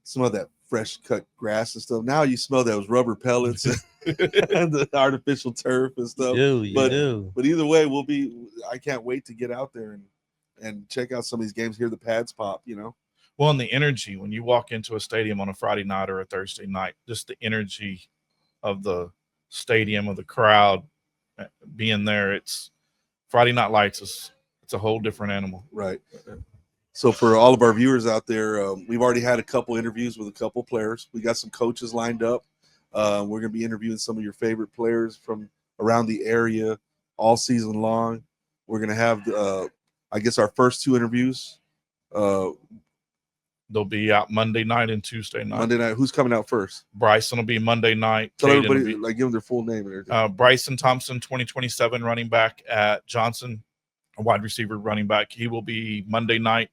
[SPEAKER 1] smell that fresh cut grass and stuff. Now you smell those rubber pellets and the artificial turf and stuff.
[SPEAKER 3] You do.
[SPEAKER 1] But either way, I can't wait to get out there and check out some of these games, hear the pads pop,
[SPEAKER 2] Well, and the energy when you walk into a stadium on a Friday night or a Thursday night, just the energy of the stadium, of the crowd being there. It's Friday Night Lights. It's a whole different animal.
[SPEAKER 1] Right. So for all of our viewers out there, we've already had a couple interviews with a couple players. We got some coaches lined up. We're going to be interviewing some of your favorite players from around the area all season long. We're going to have, I guess, our first 2 interviews.
[SPEAKER 2] They'll be out Monday night and Tuesday night.
[SPEAKER 1] Monday night. Who's coming out first?
[SPEAKER 2] Bryson will be Monday night.
[SPEAKER 1] Tell everybody, give them their full name and everything.
[SPEAKER 2] Bryson Thompson, 2027 running back at Johnson, a wide receiver running back. He will be Monday night,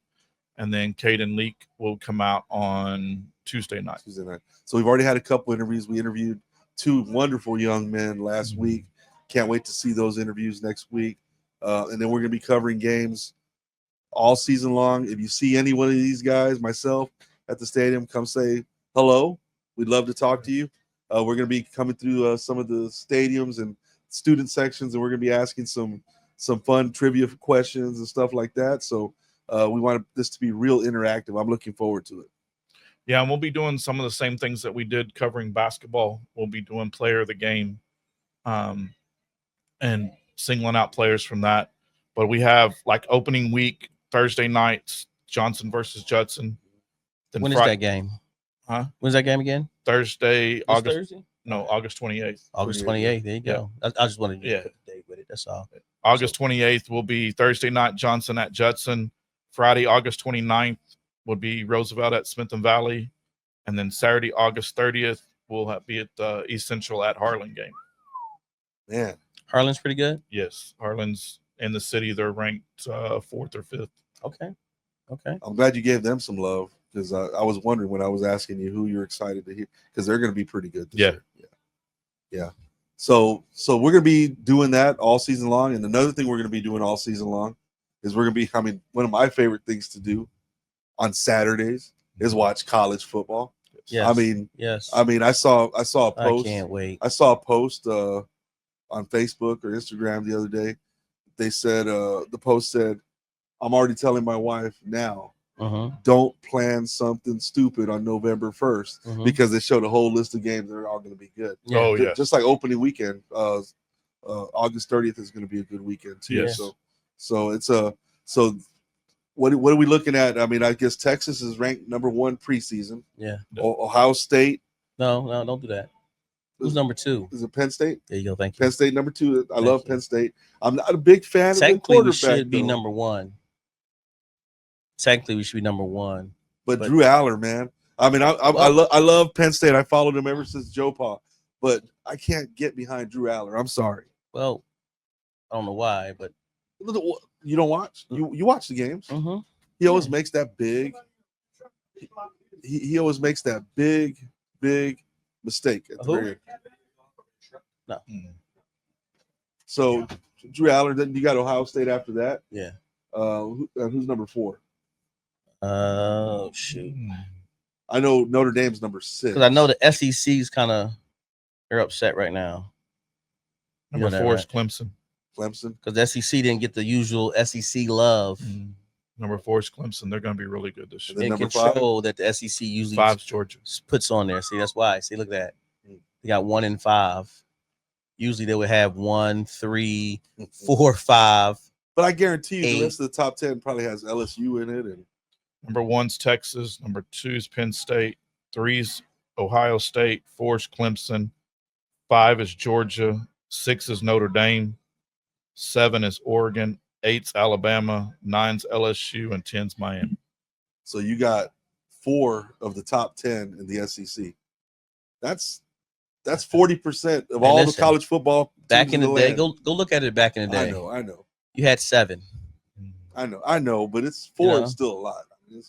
[SPEAKER 2] and then Caden Leak will come out on Tuesday night.
[SPEAKER 1] So we've already had a couple interviews. We interviewed 2 wonderful young men last week. Can't wait to see those interviews next week. And then we're going to be covering games all season long. If you see any one of these guys, myself, at the stadium, come say hello. We'd love to talk to you. We're going to be coming through some of the stadiums and student sections, and we're going to be asking some fun trivia questions and stuff like that. So we want this to be real interactive. I'm looking forward to it.
[SPEAKER 2] Yeah, and we'll be doing some of the same things that we did covering basketball. We'll be doing player of the game, and singling out players from that. But we have like opening week, Thursday nights, Johnson versus Judson.
[SPEAKER 3] Then when is that game?
[SPEAKER 2] Huh?
[SPEAKER 3] When's that game again?
[SPEAKER 2] Thursday,
[SPEAKER 3] Thursday?
[SPEAKER 2] August 28th.
[SPEAKER 3] August 28th. There you go. I just wanted to put the date with it. That's all.
[SPEAKER 2] August 28th will be Thursday night, Johnson at Judson. Friday, August 29th would be Roosevelt at Smith and Valley. And then Saturday, August 30th, will be at East Central at Harlan game.
[SPEAKER 1] Man.
[SPEAKER 3] Harlan's pretty good?
[SPEAKER 2] Yes. Harlan's in the city. They're ranked 4th or 5th.
[SPEAKER 3] Okay.
[SPEAKER 1] I'm glad you gave them some love because I was wondering when I was asking you who you're excited to hear because they're going to be pretty good this year. Yeah. So we're going to be doing that all season long. And another thing we're going to be doing all season long is we're going to be, one of my favorite things to do on Saturdays is watch college football.
[SPEAKER 3] Yes.
[SPEAKER 1] Yes. I saw a post.
[SPEAKER 3] I can't wait.
[SPEAKER 1] I saw a post on on Facebook or Instagram the other day. They said the post said, "I'm already telling my wife now, don't plan something stupid on November 1st because they showed a whole list of games that are all going to be good."
[SPEAKER 3] Yeah.
[SPEAKER 2] Oh yeah,
[SPEAKER 1] Just like opening weekend, August 30th is going to be a good weekend too.
[SPEAKER 2] Yes.
[SPEAKER 1] So it's so. What are we looking at? I mean, I guess Texas is ranked number 1 preseason.
[SPEAKER 3] Yeah.
[SPEAKER 1] Ohio State.
[SPEAKER 3] No, don't do that. Who's number 2?
[SPEAKER 1] Is it Penn State?
[SPEAKER 3] There you go. Thank you.
[SPEAKER 1] Penn State number 2. I love
[SPEAKER 3] you.
[SPEAKER 1] Penn State. I'm not a big fan of the
[SPEAKER 3] Technically, we
[SPEAKER 1] quarterback.
[SPEAKER 3] should be
[SPEAKER 1] though.
[SPEAKER 3] number 1. Technically, we should be number 1.
[SPEAKER 1] But Drew Aller, man. I mean, I love Penn State. I followed him ever since Joe Pa. But I can't get behind Drew Aller. I'm sorry.
[SPEAKER 3] Well, I don't know why, but
[SPEAKER 1] you don't watch. You watch the games. He always makes that big. He always makes that big mistake at the very end.
[SPEAKER 3] No.
[SPEAKER 1] So Drew Aller. Then you got Ohio State after that.
[SPEAKER 3] Yeah.
[SPEAKER 1] Who's number 4?
[SPEAKER 3] Oh shoot!
[SPEAKER 1] I know Notre Dame's number 6.
[SPEAKER 3] Because I know the SEC's kind of they're upset right now.
[SPEAKER 2] Number 4 is Clemson.
[SPEAKER 1] Clemson.
[SPEAKER 3] Because the SEC didn't get the usual SEC love.
[SPEAKER 2] Number 4 is Clemson. They're going to be really good this year.
[SPEAKER 1] And
[SPEAKER 3] And
[SPEAKER 1] number
[SPEAKER 3] control that the SEC usually
[SPEAKER 2] 5's Georgia.
[SPEAKER 3] puts on there. See, that's why. See, look at that. They got 1 and 5. Usually they would have 1, 3, 4, 5.
[SPEAKER 1] But I guarantee you,
[SPEAKER 3] 8.
[SPEAKER 1] the rest of the top 10 probably has LSU in it. And
[SPEAKER 2] Number 1's Texas. Number 2's Penn State. 3's Ohio State. 4's Clemson. 5 is Georgia. 6 is Notre Dame. 7 is Oregon. 8's Alabama. 9's LSU. And 10's Miami.
[SPEAKER 1] so you got 4 of the top 10 in the SEC. That's 40% of all the college football.
[SPEAKER 3] Back in the day,
[SPEAKER 1] land.
[SPEAKER 3] go look at it back in the day.
[SPEAKER 1] I know.
[SPEAKER 3] You had 7.
[SPEAKER 1] I know, but it's 4 is still a lot.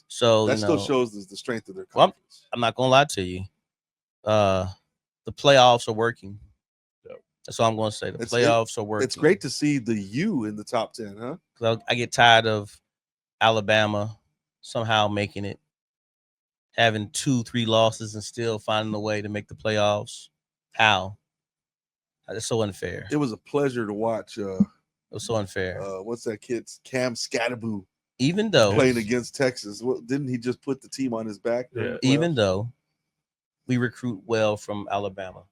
[SPEAKER 3] So
[SPEAKER 1] that still shows the strength of their
[SPEAKER 3] Well,
[SPEAKER 1] conference.
[SPEAKER 3] I'm not gonna lie to you. The playoffs are working. That's all I'm gonna say. The playoffs are working.
[SPEAKER 1] It's great to see the U in the top 10, huh?
[SPEAKER 3] 'Cause I get tired of Alabama somehow making it, having 2-3 losses and still finding a way to make the playoffs. How? That's so unfair.
[SPEAKER 1] It was a pleasure to watch.
[SPEAKER 3] It was so unfair.
[SPEAKER 1] What's that kid's Cam Scatteraboo
[SPEAKER 3] Even though
[SPEAKER 1] playing against Texas? Well, didn't he just put the team on his back?
[SPEAKER 2] Yeah.
[SPEAKER 3] even though we recruit well from Alabama,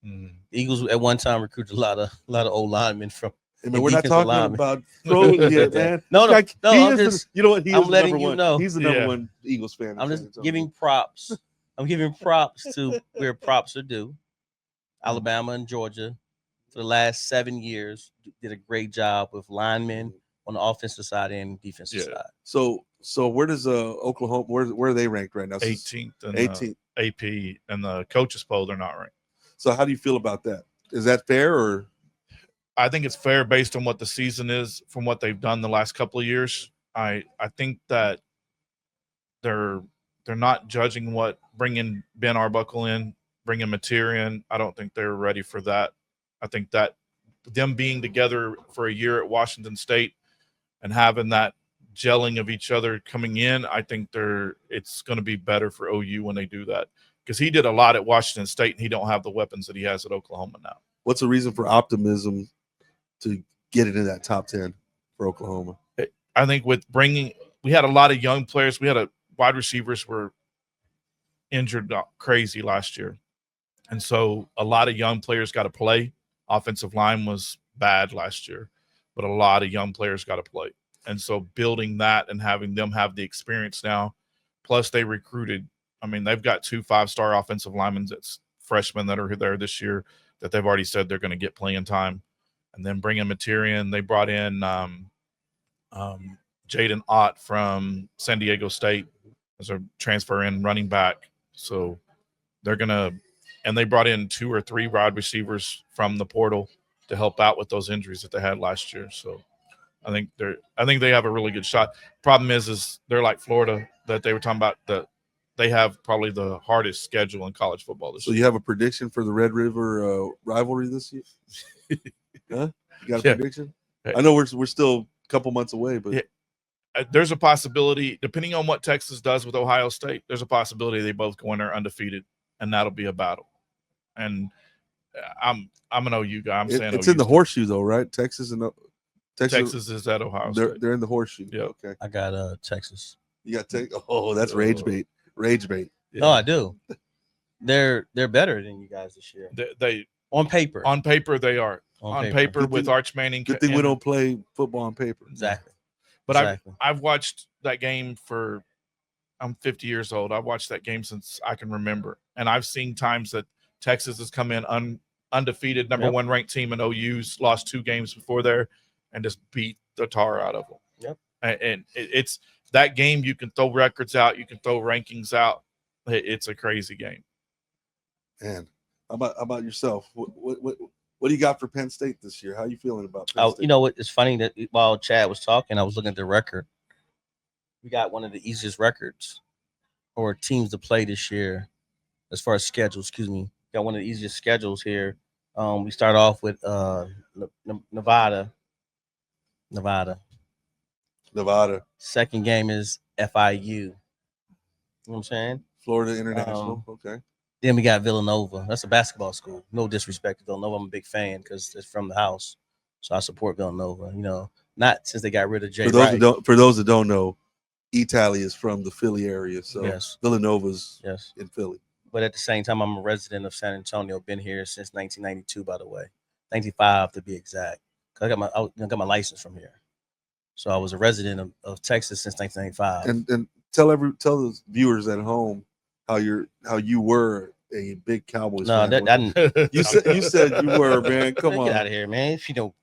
[SPEAKER 3] the Eagles at one time recruited a lot of old linemen from.
[SPEAKER 1] I mean, we're not talking
[SPEAKER 3] linemen.
[SPEAKER 1] about pros yet, man.
[SPEAKER 3] No.
[SPEAKER 1] I'm
[SPEAKER 3] just,
[SPEAKER 1] you know what?
[SPEAKER 3] I'm letting you know.
[SPEAKER 1] He's the number 1 Eagles fan.
[SPEAKER 3] I'm just giving props. I'm giving props to where props are due. Alabama and Georgia for the last 7 years did a great job with linemen on the offensive side and defensive side.
[SPEAKER 1] So where does Oklahoma? Where are they ranked right now?
[SPEAKER 2] 18th and
[SPEAKER 1] 18th.
[SPEAKER 2] AP and the coaches poll, they're not ranked.
[SPEAKER 1] So how do you feel about that? Is that fair or?
[SPEAKER 2] I think it's fair based on what the season is from what they've done the last couple of years. I think that they're not judging what bringing Ben Arbuckle in, bringing Mateer in. I don't think they're ready for that. I think that them being together for a year at Washington State and having that gelling of each other coming in, I think it's going to be better for OU when they do that, because he did a lot at Washington State and he don't have the weapons that he has at Oklahoma now.
[SPEAKER 1] What's the reason for optimism to get it in that top 10 for Oklahoma?
[SPEAKER 2] I think we had a lot of young players. We had wide receivers were injured crazy last year. And so a lot of young players got to play. Offensive line was bad last year, but a lot of young players got to play. And so building that and having them have the experience now, plus they recruited, I mean, they've got 2 5-star offensive linemen that's freshmen that are there this year that they've already said they're going to get playing time. And then bringing Mateer in, they brought in Jaden Ott from San Diego State as a transfer in running back. So they're going to, and they brought in 2 or 3 wide receivers from the portal to help out with those injuries that they had last year. So I think they have a really good shot. Problem is they're like Florida that they were talking about, that they have probably the hardest schedule in college football this year.
[SPEAKER 1] So you have a prediction for the Red River rivalry this year? Huh? You got a prediction? I know we're still a couple months away, but
[SPEAKER 2] there's a possibility, depending on what Texas does with Ohio State, there's a possibility they both go in there undefeated, and that'll be a battle. And I'm an OU guy. I'm saying
[SPEAKER 1] it's
[SPEAKER 2] OU
[SPEAKER 1] in the
[SPEAKER 2] still.
[SPEAKER 1] horseshoe though, right? Texas and
[SPEAKER 2] Texas is at Ohio State.
[SPEAKER 1] they're in the horseshoe.
[SPEAKER 2] Yeah.
[SPEAKER 1] Okay.
[SPEAKER 3] I got Texas.
[SPEAKER 1] You got that's rage bait. Rage bait.
[SPEAKER 2] Yeah.
[SPEAKER 3] No, I do. They're better than you guys this year.
[SPEAKER 2] They
[SPEAKER 3] on paper.
[SPEAKER 2] on paper they are. On paper
[SPEAKER 1] Good
[SPEAKER 2] with
[SPEAKER 1] thing-
[SPEAKER 2] Arch Manning.
[SPEAKER 1] Good thing we don't play football on paper.
[SPEAKER 3] Exactly.
[SPEAKER 2] But
[SPEAKER 3] exactly.
[SPEAKER 2] I've watched that game I'm 50 years old. I've watched that game since I can remember. And I've seen times that Texas has come in undefeated, number one ranked team, and OU's lost 2 games before there and just beat the tar out of them.
[SPEAKER 3] Yep.
[SPEAKER 2] And it's that game. You can throw records out. You can throw rankings out. It's a crazy game.
[SPEAKER 1] Man, how about yourself? What do you got for Penn State this year? How are you feeling about Penn State?
[SPEAKER 3] You know what? It's funny that while Chad was talking, I was looking at the record. We got one of the easiest records or teams to play this year as far as schedule. Excuse me. Got one of the easiest schedules here. We start off with Nevada. Second game is FIU. You know what I'm saying?
[SPEAKER 1] Florida International. Okay.
[SPEAKER 3] Then we got Villanova. That's a basketball school. No disrespect to Villanova. I'm a big fan because it's from the house. So I support Villanova. You know, not since they got rid of Jay Wright.
[SPEAKER 1] For those that don't know, Italy is from the Philly area. So
[SPEAKER 3] yes.
[SPEAKER 1] Villanova's in Philly.
[SPEAKER 3] But at the same time, I'm a resident of San Antonio. Been here since 1992, by the way. 95 to be exact. I got my license from here. So I was a resident of Texas since 1995.
[SPEAKER 1] And tell the viewers at home how you were a big Cowboys fan. You said you were, man. Come on.
[SPEAKER 3] Get out of here, man. If you know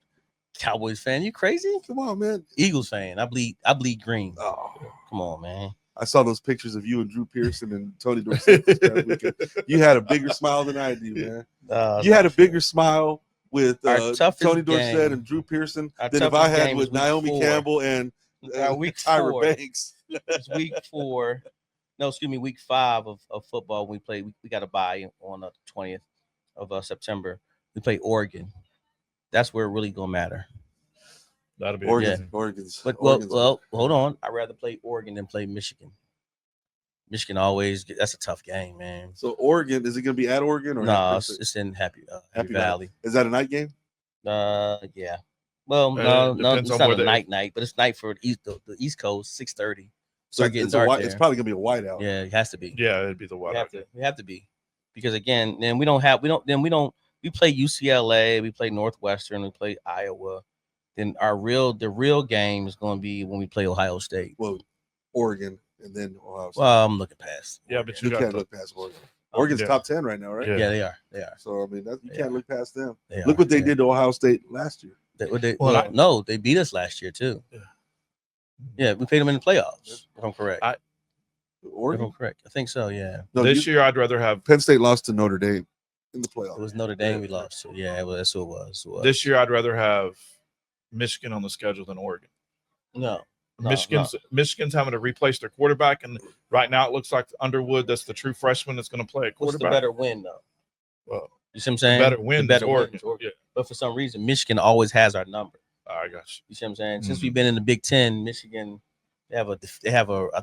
[SPEAKER 3] Cowboys fan, you crazy?
[SPEAKER 1] Come on, man.
[SPEAKER 3] Eagles fan. I bleed green.
[SPEAKER 1] Oh.
[SPEAKER 3] Come on, man.
[SPEAKER 1] I saw those pictures of you and Drew Pearson and Tony Dorsett this past weekend. You had a bigger smile than I do, man. You had a bigger smile with Tony Dorsett and Drew Pearson than if I had with Naomi Campbell and Tyra Banks.
[SPEAKER 3] It's week 4. No, excuse me, week 5 of football. We got a bye on the 20th of September. We play Oregon. That's where it really gonna matter.
[SPEAKER 2] That'll be
[SPEAKER 1] Oregon's.
[SPEAKER 3] But well, hold on. I'd rather play Oregon than play Michigan. Michigan that's a tough game, man.
[SPEAKER 1] So Oregon, is it gonna be at Oregon or
[SPEAKER 3] no? It's in Happy Valley.
[SPEAKER 1] Is that a night game?
[SPEAKER 3] Yeah. Well, no, it's not a night, but it's night for the East Coast, 6:30.
[SPEAKER 1] So it's probably gonna be a whiteout.
[SPEAKER 3] Yeah, it has to be.
[SPEAKER 2] Yeah, it'd be the whiteout.
[SPEAKER 3] We have to be, because again, then we play UCLA, we play Northwestern, we play Iowa. Then the real game is going to be when we play Ohio State.
[SPEAKER 1] Well, Oregon and then Ohio State.
[SPEAKER 3] Well, I'm looking past.
[SPEAKER 2] Yeah, but
[SPEAKER 1] you can't look past Oregon. Oregon's top 10 right now, right?
[SPEAKER 3] Yeah, they are.
[SPEAKER 1] So I mean, you can't look past them.
[SPEAKER 3] Look
[SPEAKER 1] what they did to Ohio State last year.
[SPEAKER 3] No, they beat us last year too. Yeah, we played them in the playoffs. If I'm correct.
[SPEAKER 1] Oregon?
[SPEAKER 3] If I'm correct, I think so. Yeah.
[SPEAKER 2] No, this year I'd rather have
[SPEAKER 1] Penn State lost to Notre Dame in the playoffs.
[SPEAKER 3] It was Notre Dame we lost to. Yeah, that's who it was.
[SPEAKER 2] This year I'd rather have Michigan on the schedule than Oregon.
[SPEAKER 3] No.
[SPEAKER 2] Michigan's having to replace their quarterback, and right now it looks like Underwood, that's the true freshman, that's going to play at quarterback.
[SPEAKER 3] What's the better win though?
[SPEAKER 2] Well,
[SPEAKER 3] you see what I'm saying?
[SPEAKER 2] The better win is Oregon.
[SPEAKER 3] Yeah. But for some reason, Michigan always has our number.
[SPEAKER 2] I got you.
[SPEAKER 3] You see what I'm saying? Since we've been in the Big Ten, Michigan, they have a.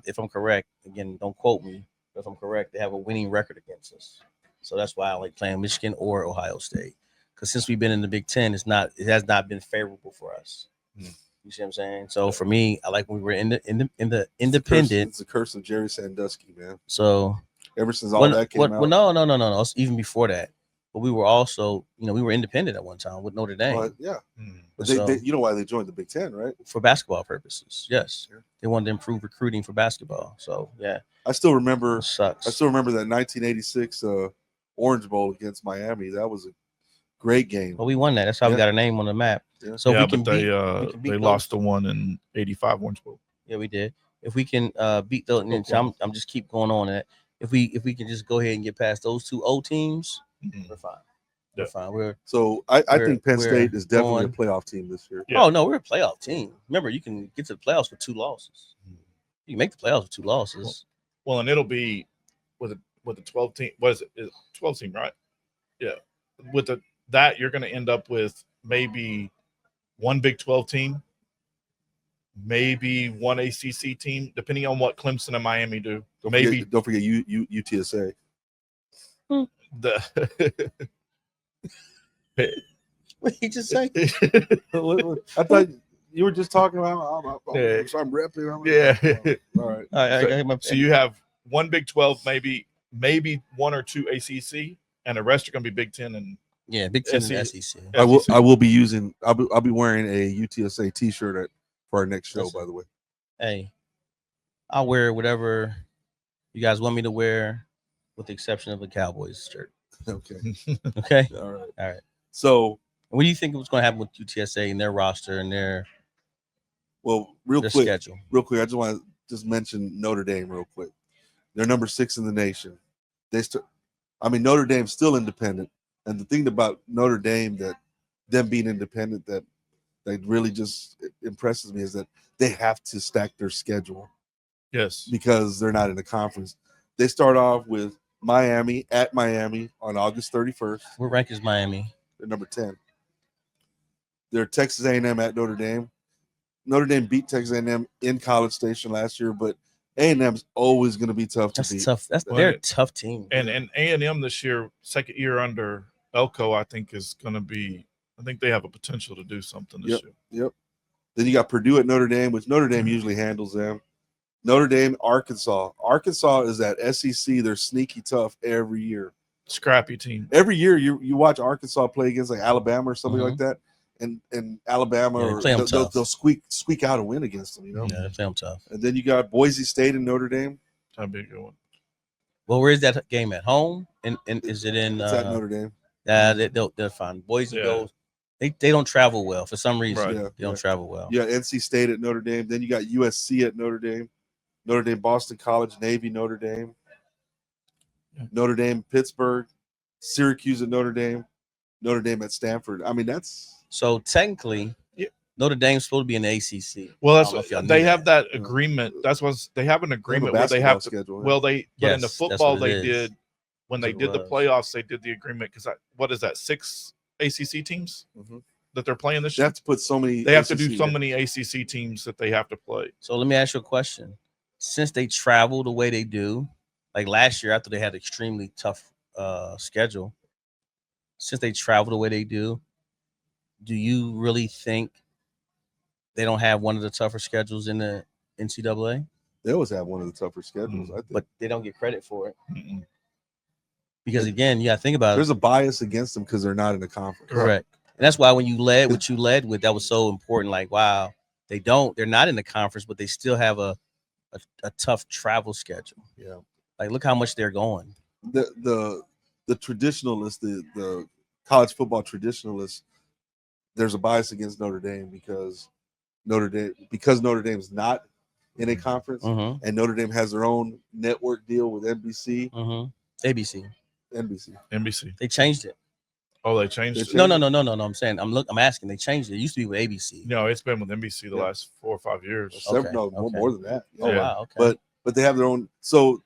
[SPEAKER 3] If I'm correct, again, don't quote me. But if I'm correct, they have a winning record against us. So that's why I like playing Michigan or Ohio State. Because since we've been in the Big Ten, it has not been favorable for us. You see what I'm saying? So for me, I like when we were in the independent.
[SPEAKER 1] It's the curse of Jerry Sandusky, man.
[SPEAKER 3] So
[SPEAKER 1] ever since that came out.
[SPEAKER 3] Well, no. Even before that, but we were also, we were independent at one time with Notre Dame.
[SPEAKER 1] Yeah, but they, you know why they joined the Big Ten, right?
[SPEAKER 3] For basketball purposes. Yes, they wanted to improve recruiting for basketball. So yeah,
[SPEAKER 1] I still remember.
[SPEAKER 3] It sucks.
[SPEAKER 1] I still remember that 1986 Orange Bowl against Miami. That was a great game.
[SPEAKER 3] Well, we won that. That's how we got our name on the map.
[SPEAKER 2] Yeah. So they lost the one in '85 Orange Bowl.
[SPEAKER 3] Yeah, we did. If we can beat those, I'm just keep going on it. If we can just go ahead and get past those 2 old teams, we're fine. We're fine.
[SPEAKER 1] I think Penn State is definitely a playoff team this year.
[SPEAKER 3] Yeah. Oh no, we're a playoff team. Remember, you can get to the playoffs with 2 losses. You can make the playoffs with 2 losses.
[SPEAKER 2] Well, and it'll be with a 12 team. What is it? Is 12 team, right? Yeah. With that, you're going to end up with maybe 1 Big 12 team, maybe 1 ACC team, depending on what Clemson and Miami do.
[SPEAKER 1] Don't forget UTSA.
[SPEAKER 3] What he just say?
[SPEAKER 1] I thought you were just talking about.
[SPEAKER 2] Yeah.
[SPEAKER 1] I'm repping.
[SPEAKER 2] Yeah.
[SPEAKER 1] All right.
[SPEAKER 3] I got my
[SPEAKER 2] So you have one Big 12, maybe one or two ACC, and the rest are going to be Big 10 and
[SPEAKER 3] yeah, Big Ten and
[SPEAKER 2] SEC.
[SPEAKER 3] SEC.
[SPEAKER 1] I will be using. I'll be wearing a UTSA T-shirt for our next show.
[SPEAKER 3] Listen.
[SPEAKER 1] By the way.
[SPEAKER 3] Hey, I'll wear whatever you guys want me to wear, with the exception of a Cowboys shirt.
[SPEAKER 1] Okay.
[SPEAKER 3] Okay.
[SPEAKER 1] All right.
[SPEAKER 3] All right.
[SPEAKER 1] So,
[SPEAKER 3] what do you think was going to happen with UTSA and their roster and their
[SPEAKER 1] real quick,
[SPEAKER 3] schedule?
[SPEAKER 1] I just want to just mention Notre Dame real quick. They're number 6 in the nation. Notre Dame's still independent, and the thing about Notre Dame that them being independent that really just impresses me is that they have to stack their schedule.
[SPEAKER 2] Yes,
[SPEAKER 1] because they're not in the conference. They start off with Miami at Miami on August 31st.
[SPEAKER 3] What rank is Miami?
[SPEAKER 1] They're number 10. They're Texas A&M at Notre Dame. Notre Dame beat Texas A&M in College Station last year, but A&M's always going to be tough to beat.
[SPEAKER 3] Tough. They're a tough team.
[SPEAKER 2] And A&M this year, second year under Elko, I think is going to be. I think they have a potential to do something this year.
[SPEAKER 1] Yep. Then you got Purdue at Notre Dame, which Notre Dame usually handles them. Notre Dame, Arkansas. Arkansas is that SEC. They're sneaky tough every year.
[SPEAKER 2] Scrappy team.
[SPEAKER 1] Every year you watch Arkansas play against like Alabama or something like that, and Alabama they'll squeak out a win against them.
[SPEAKER 3] Yeah, they play them tough.
[SPEAKER 1] And then you got Boise State and Notre Dame.
[SPEAKER 2] That'd be a good one.
[SPEAKER 3] Well, where is that game at home? And is it in?
[SPEAKER 1] It's at Notre Dame.
[SPEAKER 3] They're fine. Boise goes. They don't travel well for some reason.
[SPEAKER 1] Right.
[SPEAKER 3] They don't travel well.
[SPEAKER 1] Yeah, NC State at Notre Dame. Then you got USC at Notre Dame. Notre Dame, Boston College, Navy, Notre Dame. Notre Dame, Pittsburgh, Syracuse at Notre Dame at Stanford. I mean, that's
[SPEAKER 3] so technically Notre Dame's supposed to be in the ACC.
[SPEAKER 2] Well, they have that agreement. That's what they have an agreement where they have to.
[SPEAKER 1] Schedule,
[SPEAKER 2] well, but in the football they did when they did the playoffs, they did the agreement because what is that 6 ACC teams that they're playing this year?
[SPEAKER 1] They have to put so many.
[SPEAKER 2] They have to do so many ACC teams that they have to play.
[SPEAKER 3] So let me ask you a question. Since they travel the way they do, like last year after they had an extremely tough schedule, since they travel the way they do you really think they don't have one of the tougher schedules in the NCAA?
[SPEAKER 1] They always have one of the tougher schedules, I think.
[SPEAKER 3] But they don't get credit for it. Because again, you got to think about
[SPEAKER 1] there's a bias against them because they're not in the conference.
[SPEAKER 3] Correct. And that's why when you led what you led with, that was so important. Like, wow, they're not in the conference, but they still have a tough travel schedule.
[SPEAKER 1] Yeah.
[SPEAKER 3] Like, look how much they're going.
[SPEAKER 1] The traditionalists, the college football traditionalists, there's a bias against Notre Dame because Notre Dame is not in a conference, and Notre Dame has their own network deal with NBC. NBC.
[SPEAKER 3] They changed it.
[SPEAKER 2] Oh, they changed it?
[SPEAKER 3] No. I'm saying I'm asking. They changed it. It used to be with ABC.
[SPEAKER 2] No, it's been with NBC the last 4 or 5 years.
[SPEAKER 1] More than that.
[SPEAKER 3] Yeah. Oh wow. Okay.
[SPEAKER 1] But they have their own. So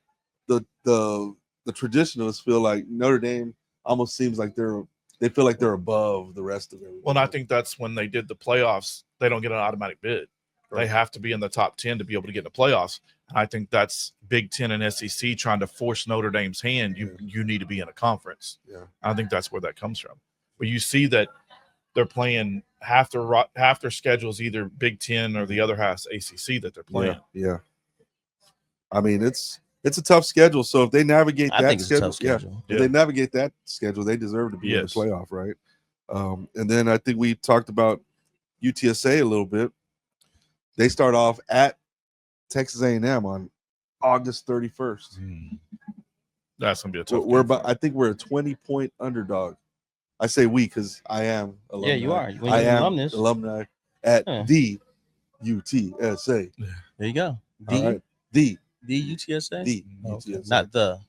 [SPEAKER 1] the traditionalists feel like Notre Dame almost seems like they feel like they're above the rest of everyone.
[SPEAKER 2] Well, and I think that's when they did the playoffs. They don't get an automatic bid. Right. They have to be in the top 10 to be able to get in the playoffs. And I think that's Big Ten and SEC trying to force Notre Dame's hand. You need to be in a conference.
[SPEAKER 1] Yeah,
[SPEAKER 2] I think that's where that comes from. But you see that they're playing half their schedules either Big Ten or the other half's ACC that they're playing.
[SPEAKER 1] Yeah. I mean, it's a tough schedule. So if they navigate that schedule, if they navigate that schedule, they deserve to be in the playoff, right? And then I think we talked about UTSA a little bit. They start off at Texas A&M on August 31st.
[SPEAKER 2] That's gonna be a tough.
[SPEAKER 1] I think we're a 20-point underdog. I say we because I am alumni.
[SPEAKER 3] Yeah, you are.
[SPEAKER 1] I am alumni at the UTSA.
[SPEAKER 3] There you go.
[SPEAKER 1] The
[SPEAKER 3] UTSA.
[SPEAKER 1] The UTSA.
[SPEAKER 3] Not the.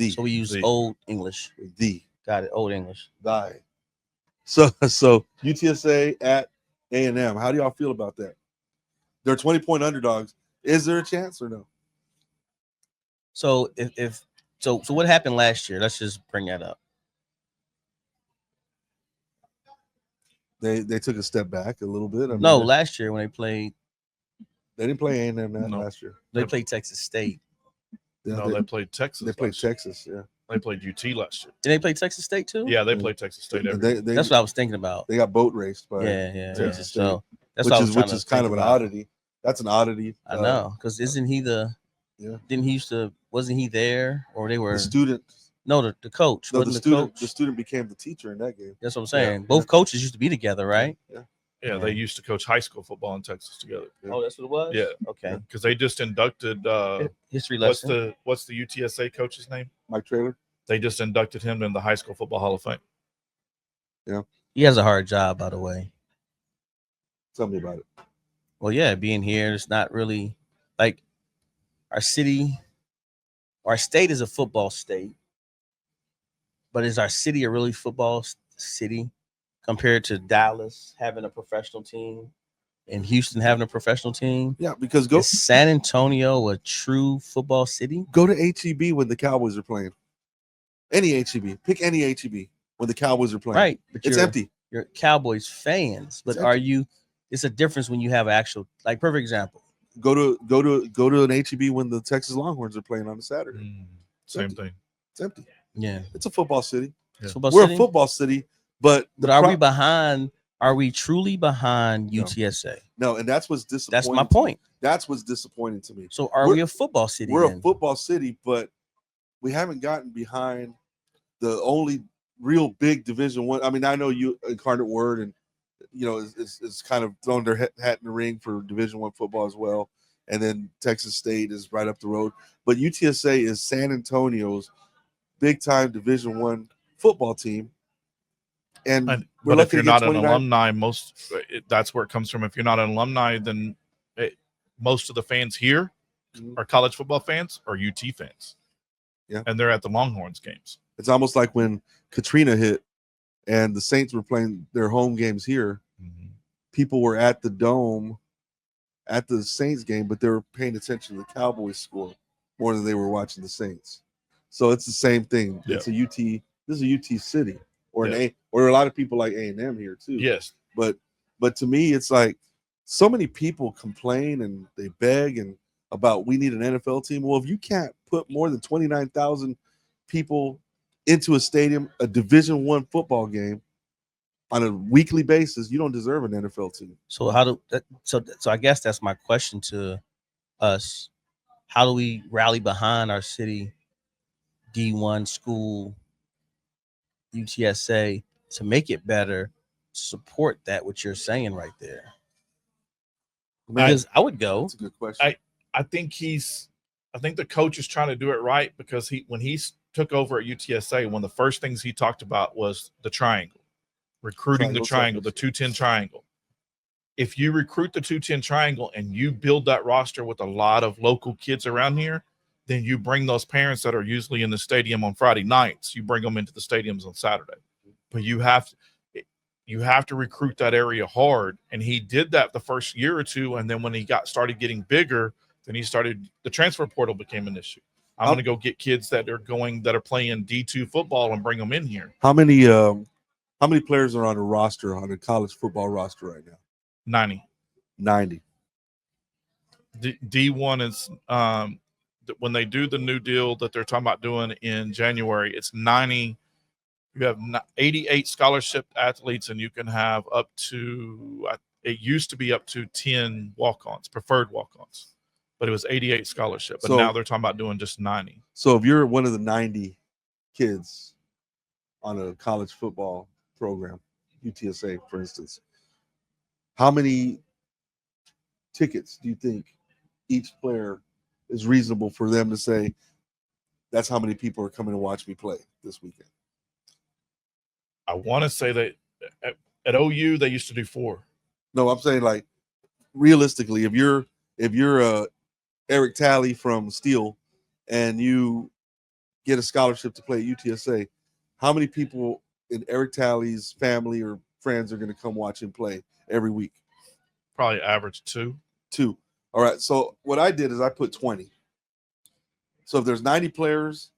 [SPEAKER 3] So we use
[SPEAKER 1] the.
[SPEAKER 3] Old English.
[SPEAKER 1] The.
[SPEAKER 3] Got it. Old English.
[SPEAKER 1] Die. So UTSA at A&M. How do y'all feel about that? They're 20-point underdogs. Is there a chance or no?
[SPEAKER 3] So so what happened last year? Let's just bring that up.
[SPEAKER 1] They took a step back a little bit.
[SPEAKER 3] Last year when they played.
[SPEAKER 1] They didn't play A&M last year.
[SPEAKER 3] They played Texas State.
[SPEAKER 2] They played Texas.
[SPEAKER 1] They played Texas, yeah.
[SPEAKER 2] They played UT last year.
[SPEAKER 3] Did they play Texas State too?
[SPEAKER 2] Yeah, they played Texas State every year.
[SPEAKER 3] That's what I was thinking about.
[SPEAKER 1] They got boat raced by
[SPEAKER 3] Texas
[SPEAKER 1] State,
[SPEAKER 3] so that's what I was trying
[SPEAKER 1] which
[SPEAKER 3] to
[SPEAKER 1] is kind of
[SPEAKER 3] think
[SPEAKER 1] an
[SPEAKER 3] about.
[SPEAKER 1] oddity. That's an oddity.
[SPEAKER 3] I know, because isn't he the?
[SPEAKER 1] Yeah.
[SPEAKER 3] Didn't he used to? Wasn't he there, or they were
[SPEAKER 1] The student?
[SPEAKER 3] No, the coach.
[SPEAKER 1] No,
[SPEAKER 3] wasn't
[SPEAKER 1] the student.
[SPEAKER 3] coach?
[SPEAKER 1] The student became the teacher in that game.
[SPEAKER 3] That's what I'm saying. Both coaches used to be together, right?
[SPEAKER 2] Yeah, they used to coach high school football in Texas together.
[SPEAKER 3] Oh, that's what it was.
[SPEAKER 2] Yeah.
[SPEAKER 3] Okay.
[SPEAKER 2] Because they just inducted.
[SPEAKER 3] History lesson.
[SPEAKER 2] What's the UTSA coach's name?
[SPEAKER 1] Mike Traylor.
[SPEAKER 2] They just inducted him in the High School Football Hall of Fame.
[SPEAKER 1] Yeah.
[SPEAKER 3] He has a hard job, by the way.
[SPEAKER 1] Tell me about it.
[SPEAKER 3] Well, yeah, being here, it's not really like our city. Our state is a football state, but is our city a really football city compared to Dallas having a professional team and Houston having a professional team?
[SPEAKER 1] Yeah, because
[SPEAKER 3] is San Antonio a true football city?
[SPEAKER 1] Go to HEB when the Cowboys are playing. Any HEB. Pick any HEB when the Cowboys are playing.
[SPEAKER 3] Right. But
[SPEAKER 1] it's empty.
[SPEAKER 3] You're Cowboys fans, but are you? It's a difference when you have actual, like, perfect example.
[SPEAKER 1] Go to an HEB when the Texas Longhorns are playing on a Saturday.
[SPEAKER 2] Same thing.
[SPEAKER 1] It's empty.
[SPEAKER 3] Yeah.
[SPEAKER 1] It's a football city.
[SPEAKER 3] Yeah.
[SPEAKER 1] We're a football city, but
[SPEAKER 3] are we behind? Are we truly behind UTSA?
[SPEAKER 1] No, and that's what's disappointing.
[SPEAKER 3] That's my point.
[SPEAKER 1] That's what's disappointing to me.
[SPEAKER 3] So are we a football city?
[SPEAKER 1] We're a football city, but we haven't gotten behind the only real big Division I. I mean, I know you Incarnate Word and is kind of throwing their hat in the ring for Division I football as well. And then Texas State is right up the road. But UTSA is San Antonio's big-time Division I football team. But
[SPEAKER 2] if you're not an alumni, that's where it comes from. If you're not an alumni, then most of the fans here are college football fans or UT fans.
[SPEAKER 1] Yeah.
[SPEAKER 2] And they're at the Longhorns games.
[SPEAKER 1] It's almost like when Katrina hit and the Saints were playing their home games here. People were at the Dome at the Saints game, but they were paying attention to the Cowboys score more than they were watching the Saints. So it's the same thing. Yeah. It's a UT. This is a UT city, or or a lot of people like A&M here too.
[SPEAKER 2] Yes,
[SPEAKER 1] but to me, it's like so many people complain and they beg and about we need an NFL team. Well, if you can't put more than 29,000 people into a stadium, a Division I football game on a weekly basis, you don't deserve an NFL team.
[SPEAKER 3] So so I guess that's my question to us. How do we rally behind our city D1 school UTSA to make it better, support that what you're saying right there? Because I would go.
[SPEAKER 1] That's a good question.
[SPEAKER 2] I think the coach is trying to do it right, because when he took over at UTSA, one of the first things he talked about was the triangle. Recruiting the triangle, the 210 triangle. If you recruit the 210 triangle and you build that roster with a lot of local kids around here, then you bring those parents that are usually in the stadium on Friday nights, you bring them into the stadiums on Saturday. But you have to recruit that area hard. And he did that the first year or two. And then when he started getting bigger, then the transfer portal became an issue. I'm going to go get kids that are playing D2 football and bring them in here.
[SPEAKER 1] How many players are on a roster, on a college football roster right now?
[SPEAKER 2] 90. D1 is when they do the new deal that they're talking about doing in January, it's 90. You have 88 scholarship athletes, and you can have up to, it used to be up to 10 walk-ons, preferred walk-ons, but it was 88 scholarship. But now they're talking about doing just 90.
[SPEAKER 1] So if you're one of the 90 kids on a college football program, UTSA, for instance, how many tickets do you think each player is reasonable for them to say, that's how many people are coming to watch me play this weekend?
[SPEAKER 2] I want to say that at OU, they used to do 4.
[SPEAKER 1] No, I'm saying, like, realistically, if you're Eric Talley from Steele and you get a scholarship to play at UTSA, how many people in Eric Talley's family or friends are going to come watch him play every week?
[SPEAKER 2] Probably average 2.
[SPEAKER 1] All right. So what I did is I put 20. So if there's 90 players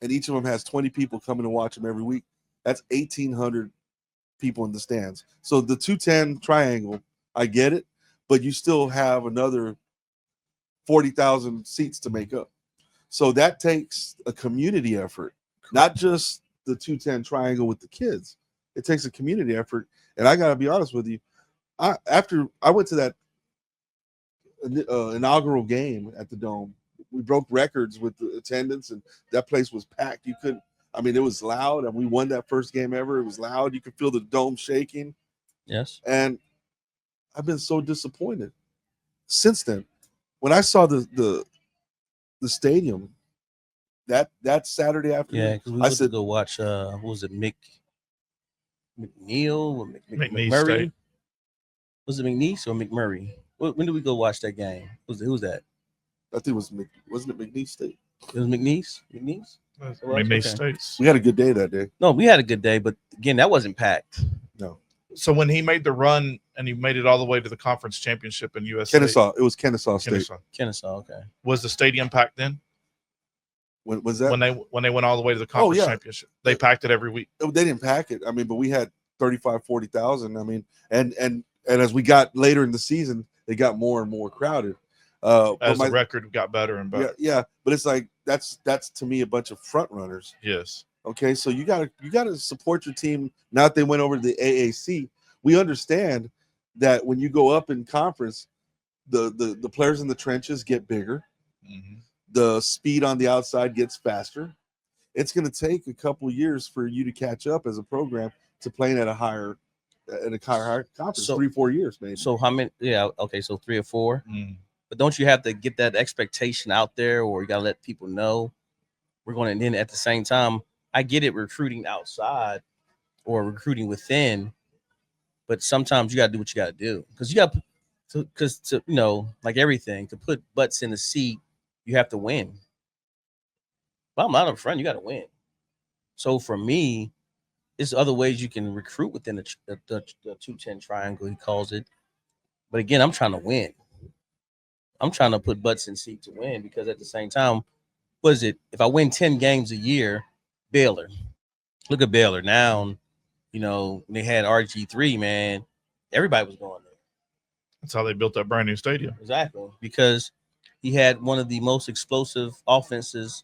[SPEAKER 1] and each of them has 20 people coming to watch them every week, that's 1,800 people in the stands. So the 210 triangle, I get it, but you still have another 40,000 seats to make up. So that takes a community effort. not just the 210 triangle with the kids. It takes a community effort. And I got to be honest with you. After I went to that inaugural game at the Dome, we broke records with the attendance, and that place was packed. You couldn't, I mean, it was loud, and we won that first game ever. It was loud. You could feel the Dome shaking.
[SPEAKER 3] Yes.
[SPEAKER 1] And I've been so disappointed since then. When I saw the stadium that Saturday afternoon,
[SPEAKER 3] Yeah, because we went to go watch what was it, McNeil or McMurray?
[SPEAKER 2] State.
[SPEAKER 3] Was it McNeese or McMurray? When did we go watch that game? Who was that?
[SPEAKER 1] I think it was wasn't it McNeese State?
[SPEAKER 3] It was McNeese. McNeese.
[SPEAKER 2] McNeese States.
[SPEAKER 1] We had a good day that day.
[SPEAKER 3] No, we had a good day, but again, that wasn't packed.
[SPEAKER 1] No.
[SPEAKER 2] So when he made the run and he made it all the way to the conference championship in USA,
[SPEAKER 1] Kennesaw. It was Kennesaw State.
[SPEAKER 3] Kennesaw. Okay.
[SPEAKER 2] Was the stadium packed then?
[SPEAKER 1] When was that?
[SPEAKER 2] When they went all the way to the conference championship, they packed it every week.
[SPEAKER 1] They didn't pack it. I mean, but we had 40,000. I mean, and as we got later in the season, it got more and more crowded.
[SPEAKER 2] As the record got better and better.
[SPEAKER 1] Yeah, but it's like that's to me a bunch of front runners.
[SPEAKER 2] Yes.
[SPEAKER 1] Okay, so you gotta support your team. Now that they went over to the AAC, we understand that when you go up in conference, the players in the trenches get bigger.
[SPEAKER 2] Mm-hmm.
[SPEAKER 1] The speed on the outside gets faster. It's going to take a couple years for you to catch up as a program to playing at a higher conference.
[SPEAKER 3] So,
[SPEAKER 1] 3-4 years, maybe.
[SPEAKER 3] So how many? Yeah, okay, so 3 or 4.
[SPEAKER 2] Mm.
[SPEAKER 3] But don't you have to get that expectation out there, or you got to let people know we're going to? And then at the same time, I get it, recruiting outside or recruiting within, but sometimes you got to do what you got to do because to like everything, to put butts in the seat, you have to win. Well, I'm not up front. You got to win. So for me, there's other ways you can recruit within the 210 triangle, he calls it. But again, I'm trying to win. I'm trying to put butts in seat to win because at the same time, what is it? If I win 10 games a year, Baylor. Look at Baylor now. They had RG3, man. Everybody was going there.
[SPEAKER 2] That's how they built that brand new stadium.
[SPEAKER 3] Exactly. Because he had one of the most explosive offenses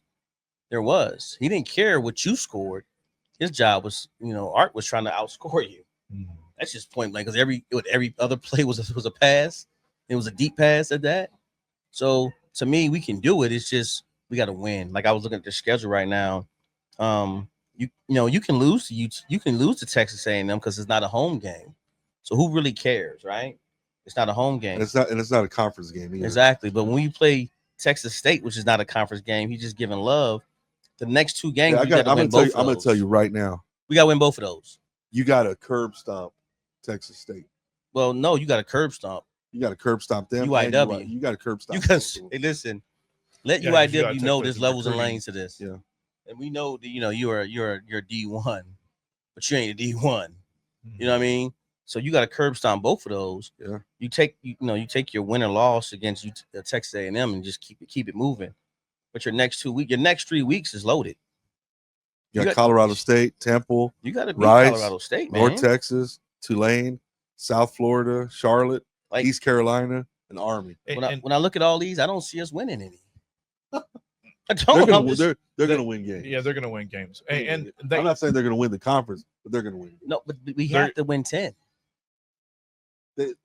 [SPEAKER 3] there was. He didn't care what you scored. His job was, Art was trying to outscore you.
[SPEAKER 2] Mm-hmm.
[SPEAKER 3] That's just point blank because every other play was a pass. It was a deep pass at that. So to me, we can do it. It's just we got to win. Like I was looking at the schedule right now. You can lose to Texas A&M because it's not a home game. So who really cares, right? It's not a home game.
[SPEAKER 1] And it's not a conference game either.
[SPEAKER 3] Exactly. But when you play Texas State, which is not a conference game, he's just giving love. The next 2 games,
[SPEAKER 1] I'm going to tell you right now.
[SPEAKER 3] We got to win both of those.
[SPEAKER 1] You got to curb stomp Texas State.
[SPEAKER 3] Well, no, you got to curb stomp.
[SPEAKER 1] You got to curb stomp them.
[SPEAKER 3] UIW.
[SPEAKER 1] You got to curb stomp.
[SPEAKER 3] Hey, listen. Let UIW know there's levels and lanes to this.
[SPEAKER 1] Yeah.
[SPEAKER 3] And we know that you're D1, but you ain't a D1. Mm-hmm. You know what I mean? So you got to curb stomp both of those.
[SPEAKER 1] Yeah.
[SPEAKER 3] You take your win or loss against Texas A&M and just keep it moving. But your next 3 weeks is loaded.
[SPEAKER 1] You got Colorado State, Temple.
[SPEAKER 3] You got to beat
[SPEAKER 1] Rice,
[SPEAKER 3] Colorado State, man.
[SPEAKER 1] North Texas, Tulane, South Florida, Charlotte, East Carolina, and Army.
[SPEAKER 3] When I look at all these, I don't see us winning any. I
[SPEAKER 1] don't. They're going
[SPEAKER 2] to
[SPEAKER 1] win games.
[SPEAKER 2] Yeah, they're going to win games. And
[SPEAKER 1] I'm not saying they're going to win the conference, but they're going to win.
[SPEAKER 3] No, but we have to win 10.